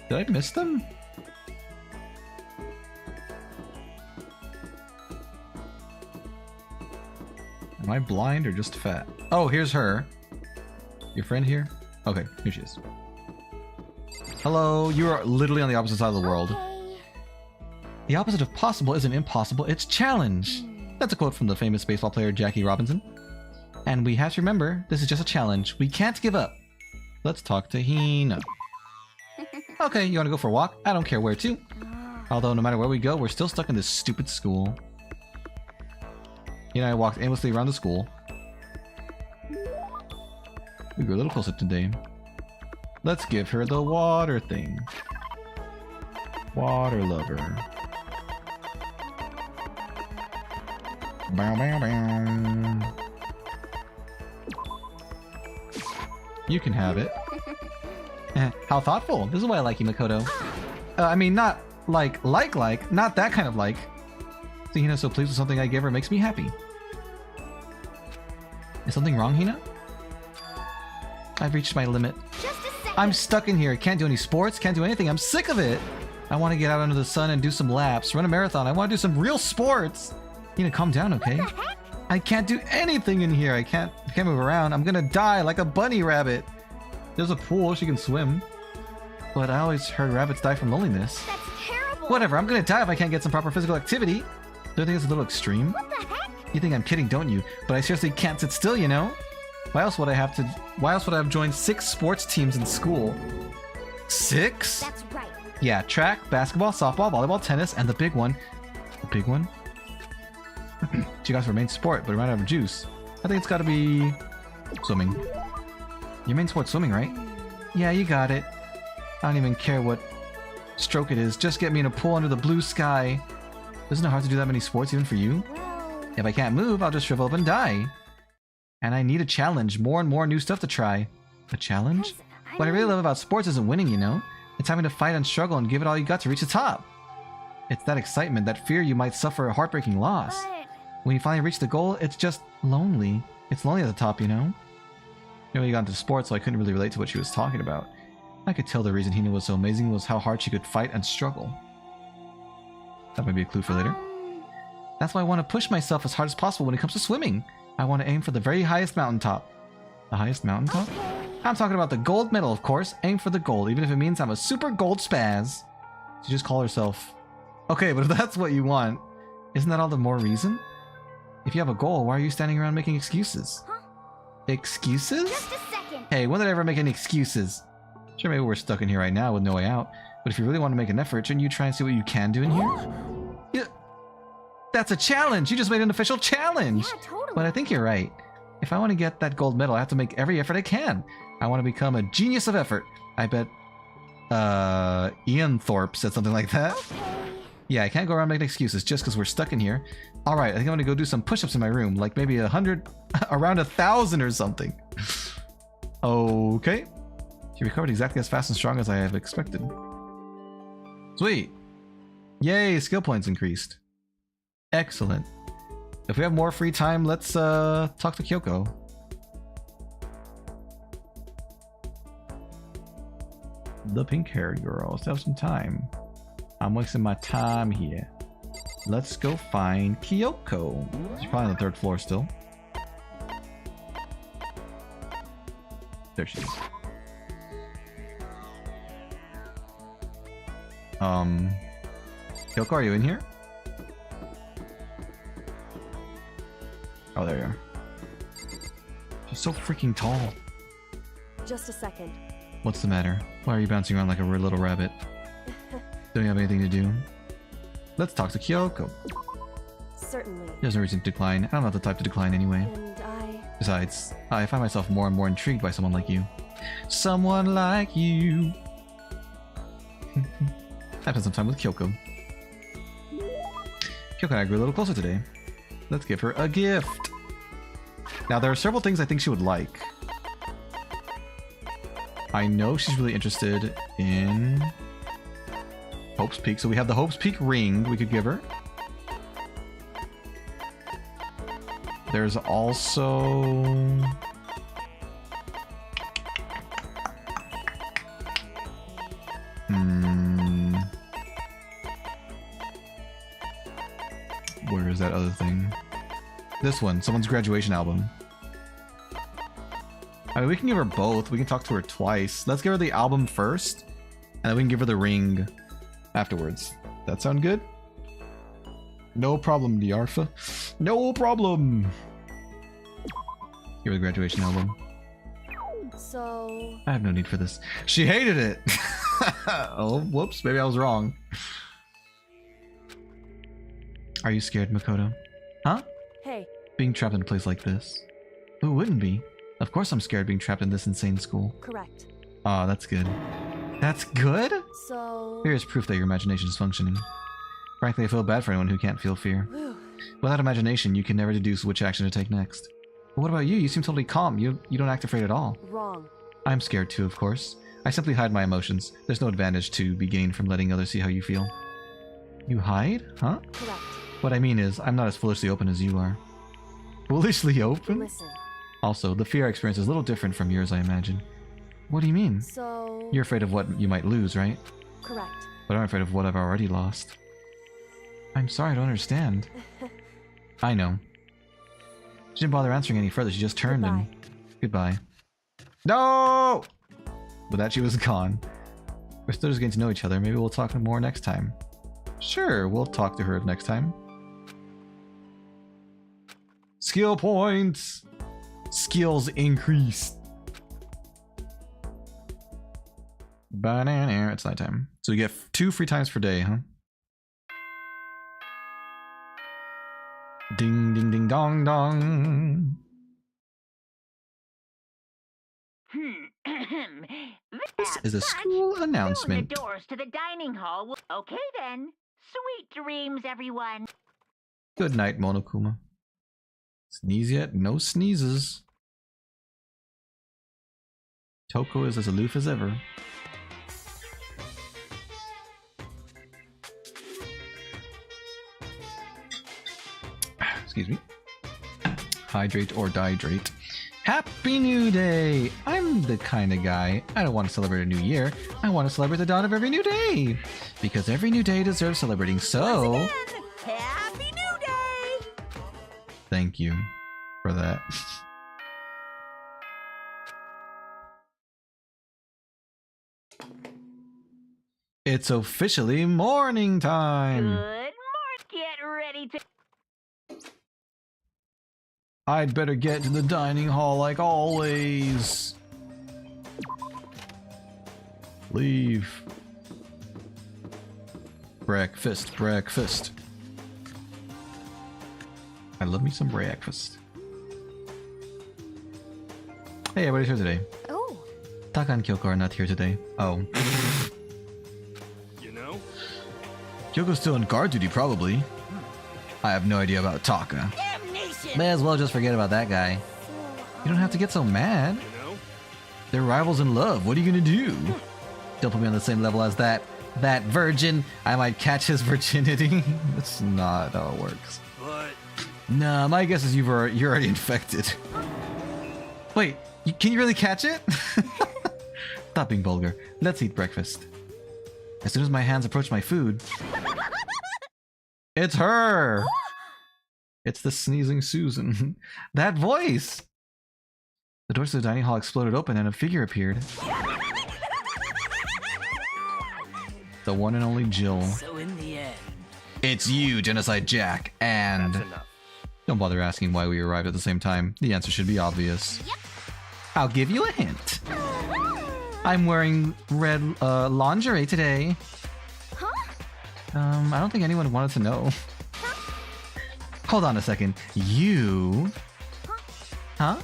Did I miss them? Am I blind or just fat? Oh, here's her. Your friend here? Okay, here she is. Hello, you are literally on the opposite side of the world. Okay. The opposite of possible isn't impossible, it's challenge. That's a quote from the famous baseball player Jackie Robinson. And we have to remember, this is just a challenge. We can't give up. Let's talk to Hina. Okay, you want to go for a walk? I don't care where to. Although no matter where we go, we're still stuck in this stupid school. Hina and I walked aimlessly around the school. We grew a little closer today. Let's give her the water thing. Water lover. Bow, bow, bow. You can have it. How thoughtful. This is why I like you, Makoto. I mean, not like, not that kind of like. Seeing Hina so pleased with something I gave her makes me happy. Is something wrong, Hina? I've reached my limit. Just a second. I'm stuck in here. Can't do any sports, can't do anything. I'm sick of it. I want to get out under the sun and do some laps, run a marathon. I want to do some real sports. Hina, calm down, okay? What the heck? I can't do anything in here. I can't move around. I'm gonna die like a bunny rabbit. There's a pool, she can swim. But I always heard rabbits die from loneliness. That's terrible. Whatever, I'm gonna die if I can't get some proper physical activity. Don't you think it's a little extreme? What the heck? You think I'm kidding, don't you? But I seriously can't sit still, you know? Why else would I have joined 6 sports teams in school? 6? That's right. Yeah, track, basketball, softball, volleyball, tennis, and the big one. The big one? She got her main sport, but it ran out of juice. I think it's gotta be swimming. Your main sport's swimming, right? Yeah, you got it. I don't even care what stroke it is. Just get me in a pool under the blue sky. Isn't it hard to do that many sports even for you? Well, If I can't move, I'll just shrivel up and die. And I need a challenge. More and more new stuff to try. A challenge? What I really love about sports isn't winning, you know? It's having to fight and struggle and give it all you got to reach the top. It's that excitement, that fear you might suffer a heartbreaking loss. but When you finally reach the goal, it's just lonely. It's lonely at the top, you know? You know, you got into sports, so I couldn't really relate to what she was talking about. I could tell the reason Hina was so amazing was how hard she could fight and struggle. That might be a clue for later. That's why I want to push myself as hard as possible when it comes to swimming. I want to aim for the very highest mountaintop. The highest mountaintop? okay. I'm talking about the gold medal, of course. Aim for the gold, even if it means I'm a super gold spaz. She just called herself... Okay, but if that's what you want, isn't that all the more reason? If you have a goal, why are you standing around making excuses? Huh? Excuses? Just a second. Hey, when did I ever make any excuses? Sure, maybe we're stuck in here right now with no way out, but if you really want to make an effort, shouldn't you try and see what you can do in here? Yeah, that's a challenge! You just made an official challenge! Yeah, totally. But I think you're right. If I want to get that gold medal, I have to make every effort I can. I want to become a genius of effort. I bet, Ian Thorpe said something like that. Okay. Yeah, I can't go around making excuses just because we're stuck in here. Alright, I think I'm gonna go do some push-ups in my room, like maybe 100, around 1,000 or something. Okay. She recovered exactly as fast and strong as I have expected. Sweet. Yay, skill points increased. Excellent. If we have more free time, let's talk to Kyoko. The pink-haired girl. Still have some time. I'm wasting my time here. Let's go find Kyoko. She's probably on the 3rd floor still. There she is. Kyoko, are you in here? Oh, there you are. She's so freaking tall. Just a second. What's the matter? Why are you bouncing around like a weird little rabbit? Don't you have anything to do? Let's talk to Kyoko. Certainly. There's no reason to decline. I'm not the type to decline anyway. And I... Besides, I find myself more and more intrigued by someone like you. Someone like you. I spent some time with Kyoko. Kyoko and I grew a little closer today. Let's give her a gift. Now, there are several things I think she would like. I know she's really interested in Hope's Peak. So we have the Hope's Peak ring we could give her. There's also... Where is that other thing? This one, someone's graduation album. I mean, we can give her both. We can talk to her twice. Let's give her the album first, and then we can give her the ring afterwards. That sound good? No problem, Diarfa. No problem. Give her the graduation album. So... I have no need for this. She hated it. Oh, whoops. Maybe I was wrong. Are you scared, Makoto? Huh? Hey. Being trapped in a place like this. Who wouldn't be? Of course I'm scared being trapped in this insane school. Correct. Aw, that's good. That's good? So... Here is proof that your imagination is functioning. Frankly, I feel bad for anyone who can't feel fear. Without imagination, you can never deduce which action to take next. But what about you? You seem totally calm. You don't act afraid at all. Wrong. I'm scared too, of course. I simply hide my emotions. There's no advantage to be gained from letting others see how you feel. You hide? Huh? Correct. What I mean is, I'm not as foolishly open as you are. Foolishly open? Listen. Also, the fear I experience is a little different from yours, I imagine. What do you mean? So... You're afraid of what you might lose, right? Correct. But I'm afraid of what I've already lost. I'm sorry, I don't understand. I know. She didn't bother answering any further, she just turned and... Goodbye. No! With that, she was gone. We're still just getting to know each other. Maybe we'll talk more next time. Sure, we'll talk to her next time. Skill points! Skills increased. Banana, it's nighttime. So we get 2 free times per day, huh? Ding, ding, ding, dong, dong. This is a school announcement. The doors to the dining hall. Okay then. Sweet dreams, everyone. Good night, Monokuma. Sneeze yet? No sneezes. Toko is as aloof as ever. Excuse me. Hydrate or dihydrate. Happy New Day! I'm the kind of guy, I don't want to celebrate a new year, I want to celebrate the dawn of every new day! Because every new day deserves celebrating, so... Once again, Happy New Day! Thank you for that. It's officially morning time! Good morning. Get ready to... I'd better get to the dining hall like always. Leave. Breakfast, breakfast. I love me some breakfast. Hey, everybody's here today. Oh. Taka and Kyoko are not here today. Oh. You know? Kyoko's still on guard duty, probably. I have no idea about Taka. May as well just forget about that guy. You don't have to get so mad. You know? They're rivals in love. What are you gonna do? Don't put me on the same level as that virgin. I might catch his virginity. That's not how it works. But... Nah, my guess is you're already infected. Wait, can you really catch it? Stop being vulgar. Let's eat breakfast. As soon as my hands approach my food... It's her! It's the sneezing Susan. That voice! The doors to the dining hall exploded open and a figure appeared. The one and only Jill. So in the end... It's you, Genocide Jack, and... That's enough. Don't bother asking why we arrived at the same time. The answer should be obvious. Yep. I'll give you a hint. I'm wearing red lingerie today. Huh? I don't think anyone wanted to know. Hold on a second. You... Huh?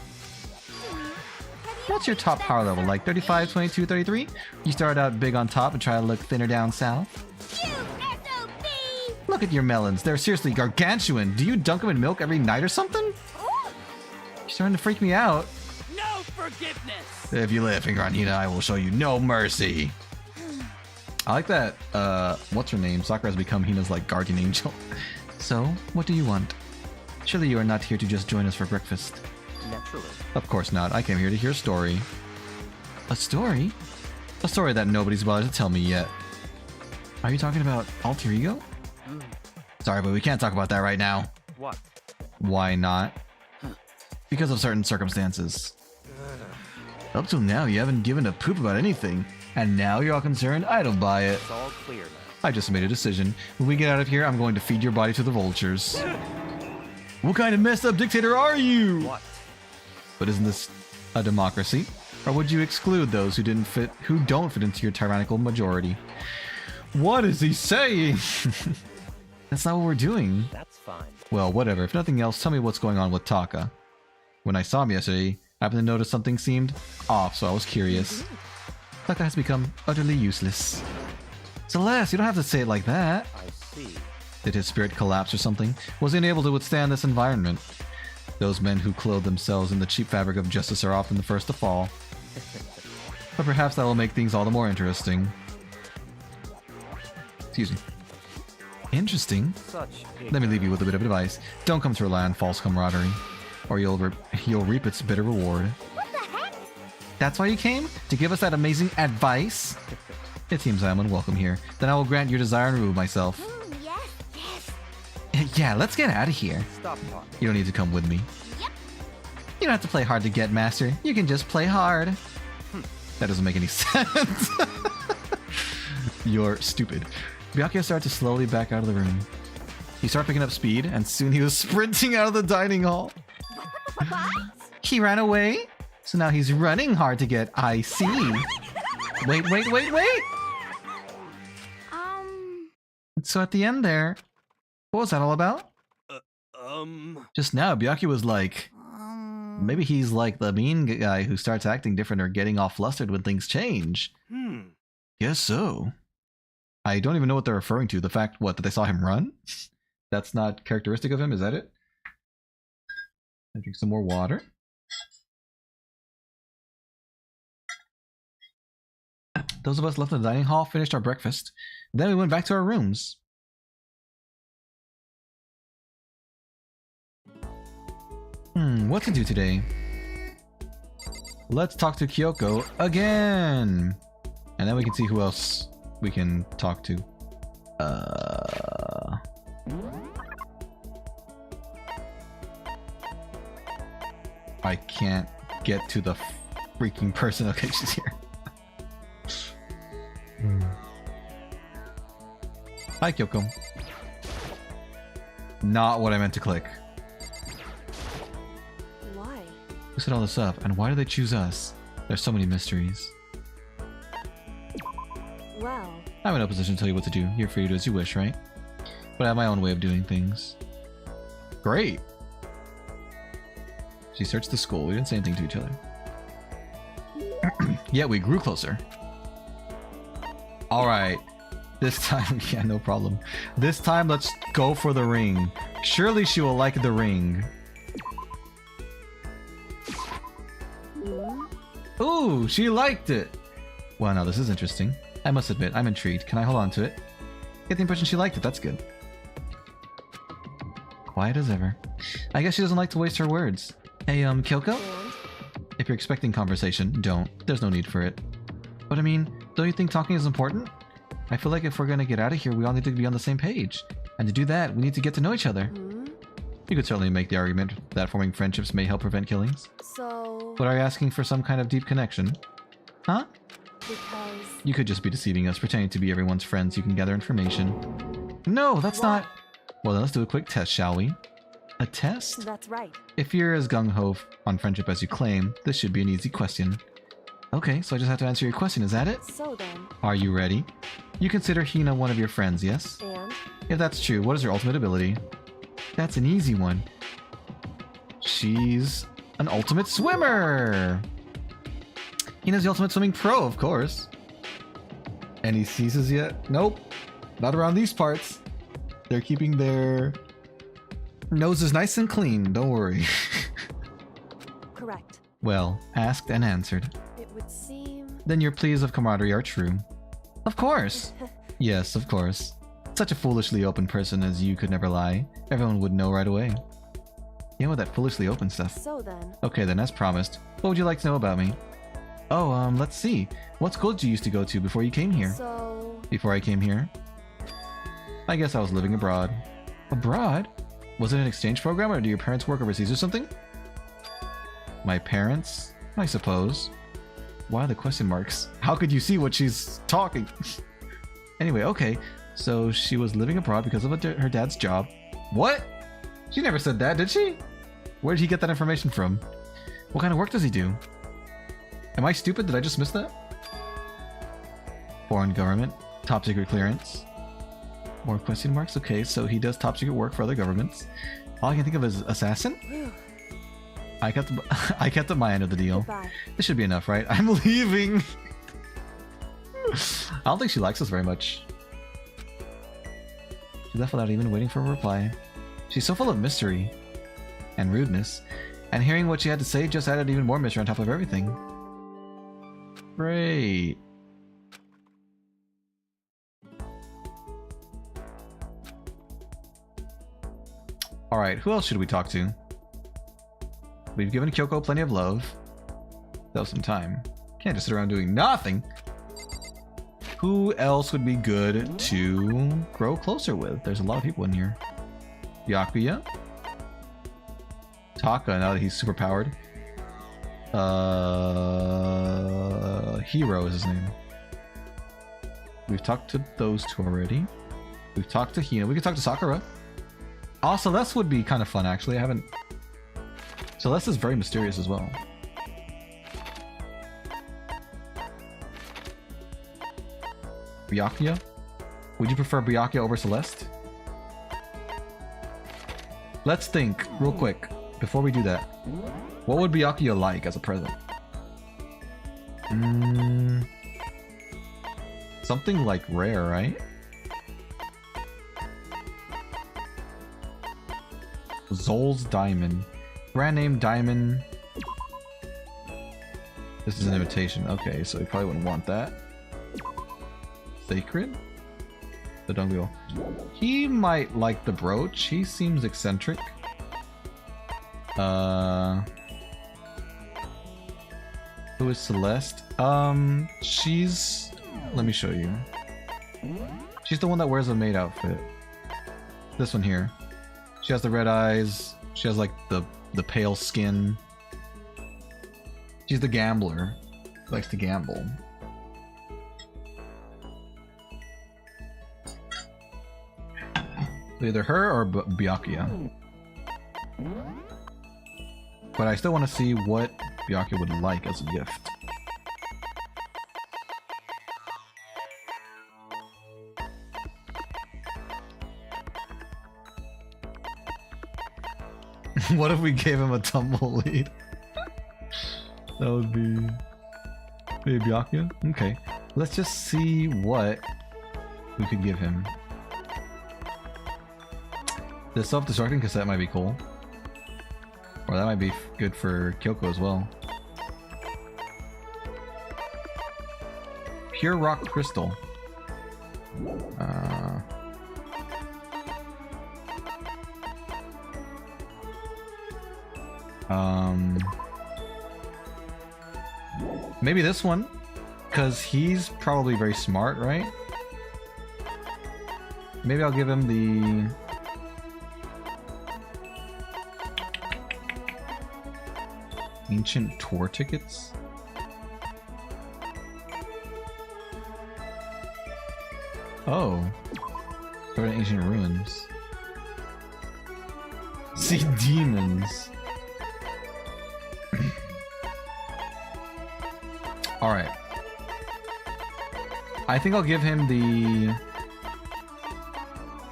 What's your top power level? Like 35, 22, 33? You start out big on top and try to look thinner down south? You SOB! Look at your melons. They're seriously gargantuan. Do you dunk them in milk every night or something? You're starting to freak me out. No forgiveness! If you lay a finger on Hina, I will show you no mercy. I like that, what's her name? Sakura has become Hina's, like, guardian angel. So, what do you want? Surely you are not here to just join us for breakfast. Naturally. Of course not. I came here to hear a story. A story? A story that nobody's bothered to tell me yet. Are you talking about alter ego? Sorry, but we can't talk about that right now. What? Why not? Because of certain circumstances. Up till now, you haven't given a poop about anything. And now you're all concerned? I don't buy it. It's all clear now. I just made a decision. When we get out of here, I'm going to feed your body to the vultures. What kind of messed up dictator are you? What? But isn't this a democracy? Or would you exclude those who don't fit into your tyrannical majority? What is he saying? That's not what we're doing. That's fine. Well, whatever. If nothing else, tell me what's going on with Taka. When I saw him yesterday, I happened to notice something seemed off, so I was curious. Taka has become utterly useless. Celeste, you don't have to say it like that. I see. Did his spirit collapse or something? Was he unable to withstand this environment? Those men who clothe themselves in the cheap fabric of justice are often the first to fall. But perhaps that will make things all the more interesting. Excuse me. Interesting? Such Let me leave you with a bit of advice. Don't come to rely on false camaraderie, or you'll reap its bitter reward. What the heck? That's why you came? To give us that amazing advice? It seems I am unwelcome here. Then I will grant your desire and remove myself. Yes. Yeah, let's get out of here. Stop talking. You don't need to come with me. Yep. You don't have to play hard to get, Master. You can just play hard. That doesn't make any sense. You're stupid. Byakuya started to slowly back out of the room. He started picking up speed, and soon he was sprinting out of the dining hall. What? He ran away? So now he's running hard to get. I see. Wait. So at the end there, what was that all about? Just now, Byakuya was like, maybe he's like the mean guy who starts acting different or getting all flustered when things change. Guess so. I don't even know what they're referring to. The fact, what, that they saw him run? That's not characteristic of him, is that it? I drink some more water. Those of us left in the dining hall finished our breakfast. Then we went back to our rooms. What to do today? Let's talk to Kyoko again! And then we can see who else we can talk to. I can't get to the freaking person. Okay, she's here. Hi, Kyoko. Not what I meant to click. Why? Who set all this up, and why do they choose us? There's so many mysteries. Well, I'm in no position to tell you what to do. You're free to do as you wish, right? But I have my own way of doing things. Great! She searched the school. We didn't say anything to each other. Yet we grew closer. Alright. This time, yeah, no problem. This time, let's go for the ring. Surely she will like the ring. Ooh, she liked it! Well, now this is interesting. I must admit, I'm intrigued. Can I hold on to it? Get the impression she liked it. That's good. Quiet as ever. I guess she doesn't like to waste her words. Hey, Kyoko? If you're expecting conversation, don't. There's no need for it. But I mean, don't you think talking is important? I feel like if we're gonna get out of here, we all need to be on the same page. And to do that, we need to get to know each other. You could certainly make the argument that forming friendships may help prevent killings. so... But are you asking for some kind of deep connection? Huh? Because... You could just be deceiving us, pretending to be everyone's friends so you can gather information. No, that's not... Well, then let's do a quick test, shall we? A test? That's right. If you're as gung-ho on friendship as you claim, this should be an easy question. Okay, so I just have to answer your question, is that it? So then... Are you ready? You consider Hina one of your friends, yes? And? If that's true, what is her ultimate ability? That's an easy one. She's an ultimate swimmer! Hina's the ultimate swimming pro, of course. Any seizes yet? Nope. Not around these parts. They're keeping their noses nice and clean, don't worry. Correct. Well, asked and answered. It would seem... Then your pleas of camaraderie are true. Of course! Yes, of course. Such a foolishly open person as you could never lie. Everyone would know right away. You know that foolishly open stuff. So then... Okay then, as promised. What would you like to know about me? Oh, let's see. What school did you used to go to before you came here? So... Before I came here? I guess I was living abroad. Abroad? Was it an exchange program or do your parents work overseas or something? My parents? I suppose. Why the question marks? How could you see what she's talking? Anyway, okay. So she was living abroad because of her dad's job. What? She never said that, did she? Where did he get that information from? What kind of work does he do? Am I stupid? Did I just miss that? Foreign government. Top secret clearance. More question marks? Okay, so he does top secret work for other governments. All I can think of is assassin? Whew. I kept up my end of the deal. Goodbye. This should be enough, right? I'm leaving! I don't think she likes us very much. She left without even waiting for a reply. She's so full of mystery and rudeness, and hearing what she had to say just added even more mystery on top of everything. Great. Alright, who else should we talk to? We've given Kyoko plenty of love. That was some time. Can't just sit around doing nothing. Who else would be good to grow closer with? There's a lot of people in here. Byakuya? Taka, now that he's super powered. Hero is his name. We've talked to those two already. We've talked to Hina. We could talk to Sakura. Oh, Celeste would be kind of fun, actually. I haven't... Celeste is very mysterious as well. Byakuya? Would you prefer Byakuya over Celeste? Let's think, real quick, before we do that. What would Byakuya like as a present? Something like rare, right? Zol's Diamond. Brand name Diamond. This is an invitation. Okay, so he probably wouldn't want that. Sacred? The Dungwheel. He might like the brooch. He seems eccentric. Who is Celeste? She's... Let me show you. She's the one that wears a maid outfit. This one here. She has the red eyes. She has like the pale skin. She's the gambler. She likes to gamble. Either her or Byakuya. But I still want to see what Byakuya would like as a gift. What if we gave him a tumbleweed? That would be... Maybe Byakuya? Okay. Let's just see what we could give him. The self-destructing cassette might be cool. Or that might be good for Kyoko as well. Pure rock crystal. Maybe this one, because he's probably very smart, right? Maybe I'll give him the... Ancient tour tickets? Oh. Go to ancient ruins. See demons. Alright. I think I'll give him the...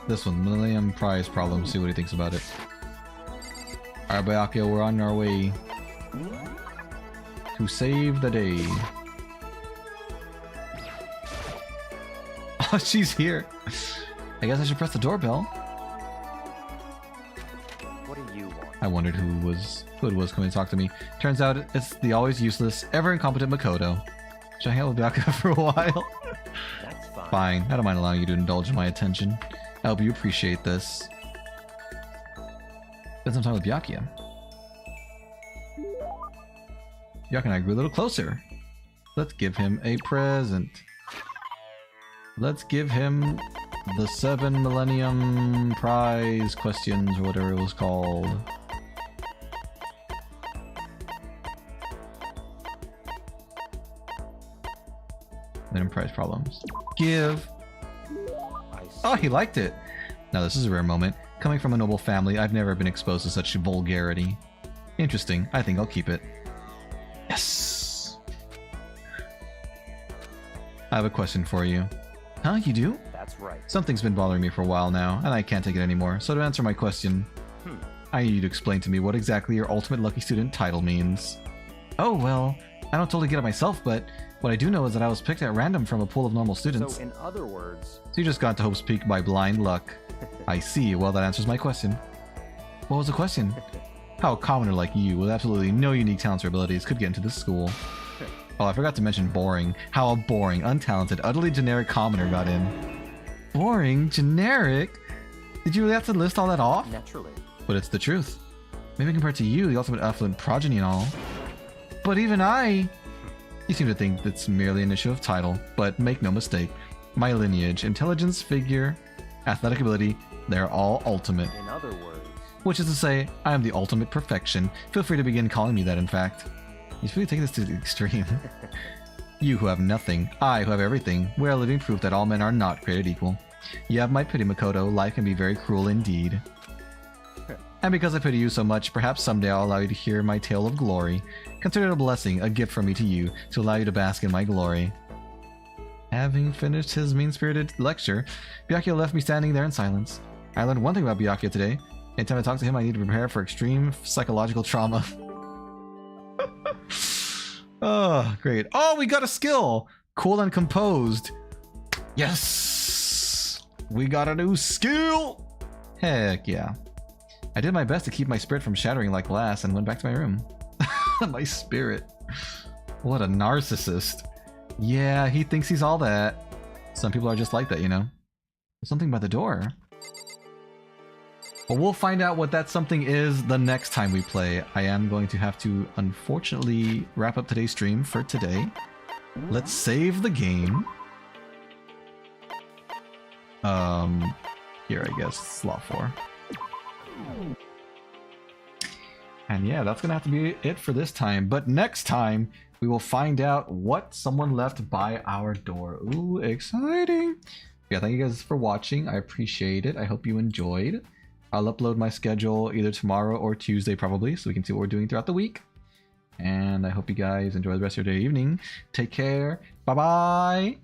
This one, Millennium Prize Problem. See what he thinks about it. Alright, Byakuya, we're on our way to save the day. Oh, she's here. I guess I should press the doorbell. What do you want? I wondered who it was coming to talk to me. Turns out it's the always useless, ever incompetent Makoto. Should I hang out with Byakuya for a while? That's fine. Fine, I don't mind allowing you to indulge in my attention. I hope you appreciate this. Spend some time with Byakuya. Byakuya and I grew a little closer. Let's give him a present. Let's give him the 7 Millennium Prize questions, or whatever it was called. Millennium Prize problems. Give! Oh, he liked it! Now this is a rare moment. Coming from a noble family, I've never been exposed to such vulgarity. Interesting. I think I'll keep it. Yes! I have a question for you. Huh? You do? That's right. Something's been bothering me for a while now, and I can't take it anymore. So to answer my question, I need you to explain to me what exactly your ultimate lucky student title means. Oh, well, I don't totally get it myself, but what I do know is that I was picked at random from a pool of normal students. So in other words... So you just got to Hope's Peak by blind luck. I see. Well, that answers my question. What was the question? How a commoner like you, with absolutely no unique talents or abilities, could get into this school? Oh, I forgot to mention boring. How a boring, untalented, utterly generic commoner got in. Boring? Generic? Did you really have to list all that off? Naturally. But it's the truth. Maybe compared to you, the ultimate affluent progeny and all. But even I... You seem to think it's merely an issue of title, but make no mistake. My lineage, intelligence, figure, athletic ability, they're all ultimate. In other words... Which is to say, I am the ultimate perfection. Feel free to begin calling me that, in fact. He's really taking this to the extreme. You who have nothing, I who have everything, we are living proof that all men are not created equal. You have my pity, Makoto. Life can be very cruel indeed. And because I pity you so much, perhaps someday I'll allow you to hear my tale of glory. Consider it a blessing, a gift from me to you, to allow you to bask in my glory. Having finished his mean-spirited lecture, Byakuya left me standing there in silence. I learned one thing about Byakuya today. Anytime I talk to him, I need to prepare for extreme psychological trauma. Oh, great. Oh, we got a skill! Cool and composed. Yes! We got a new skill! Heck yeah. I did my best to keep my spirit from shattering like glass and went back to my room. My spirit. What a narcissist. Yeah, he thinks he's all that. Some people are just like that, you know? There's something by the door. Well, we'll find out what that something is the next time we play. I am going to have to, unfortunately, wrap up today's stream for today. Let's save the game. Here, I guess, slot 4. And yeah, that's gonna have to be it for this time. But next time, we will find out what someone left by our door. Ooh, exciting! Yeah, thank you guys for watching. I appreciate it. I hope you enjoyed. I'll upload my schedule either tomorrow or Tuesday probably, so we can see what we're doing throughout the week. And I hope you guys enjoy the rest of your day, evening. Take care. Bye-bye!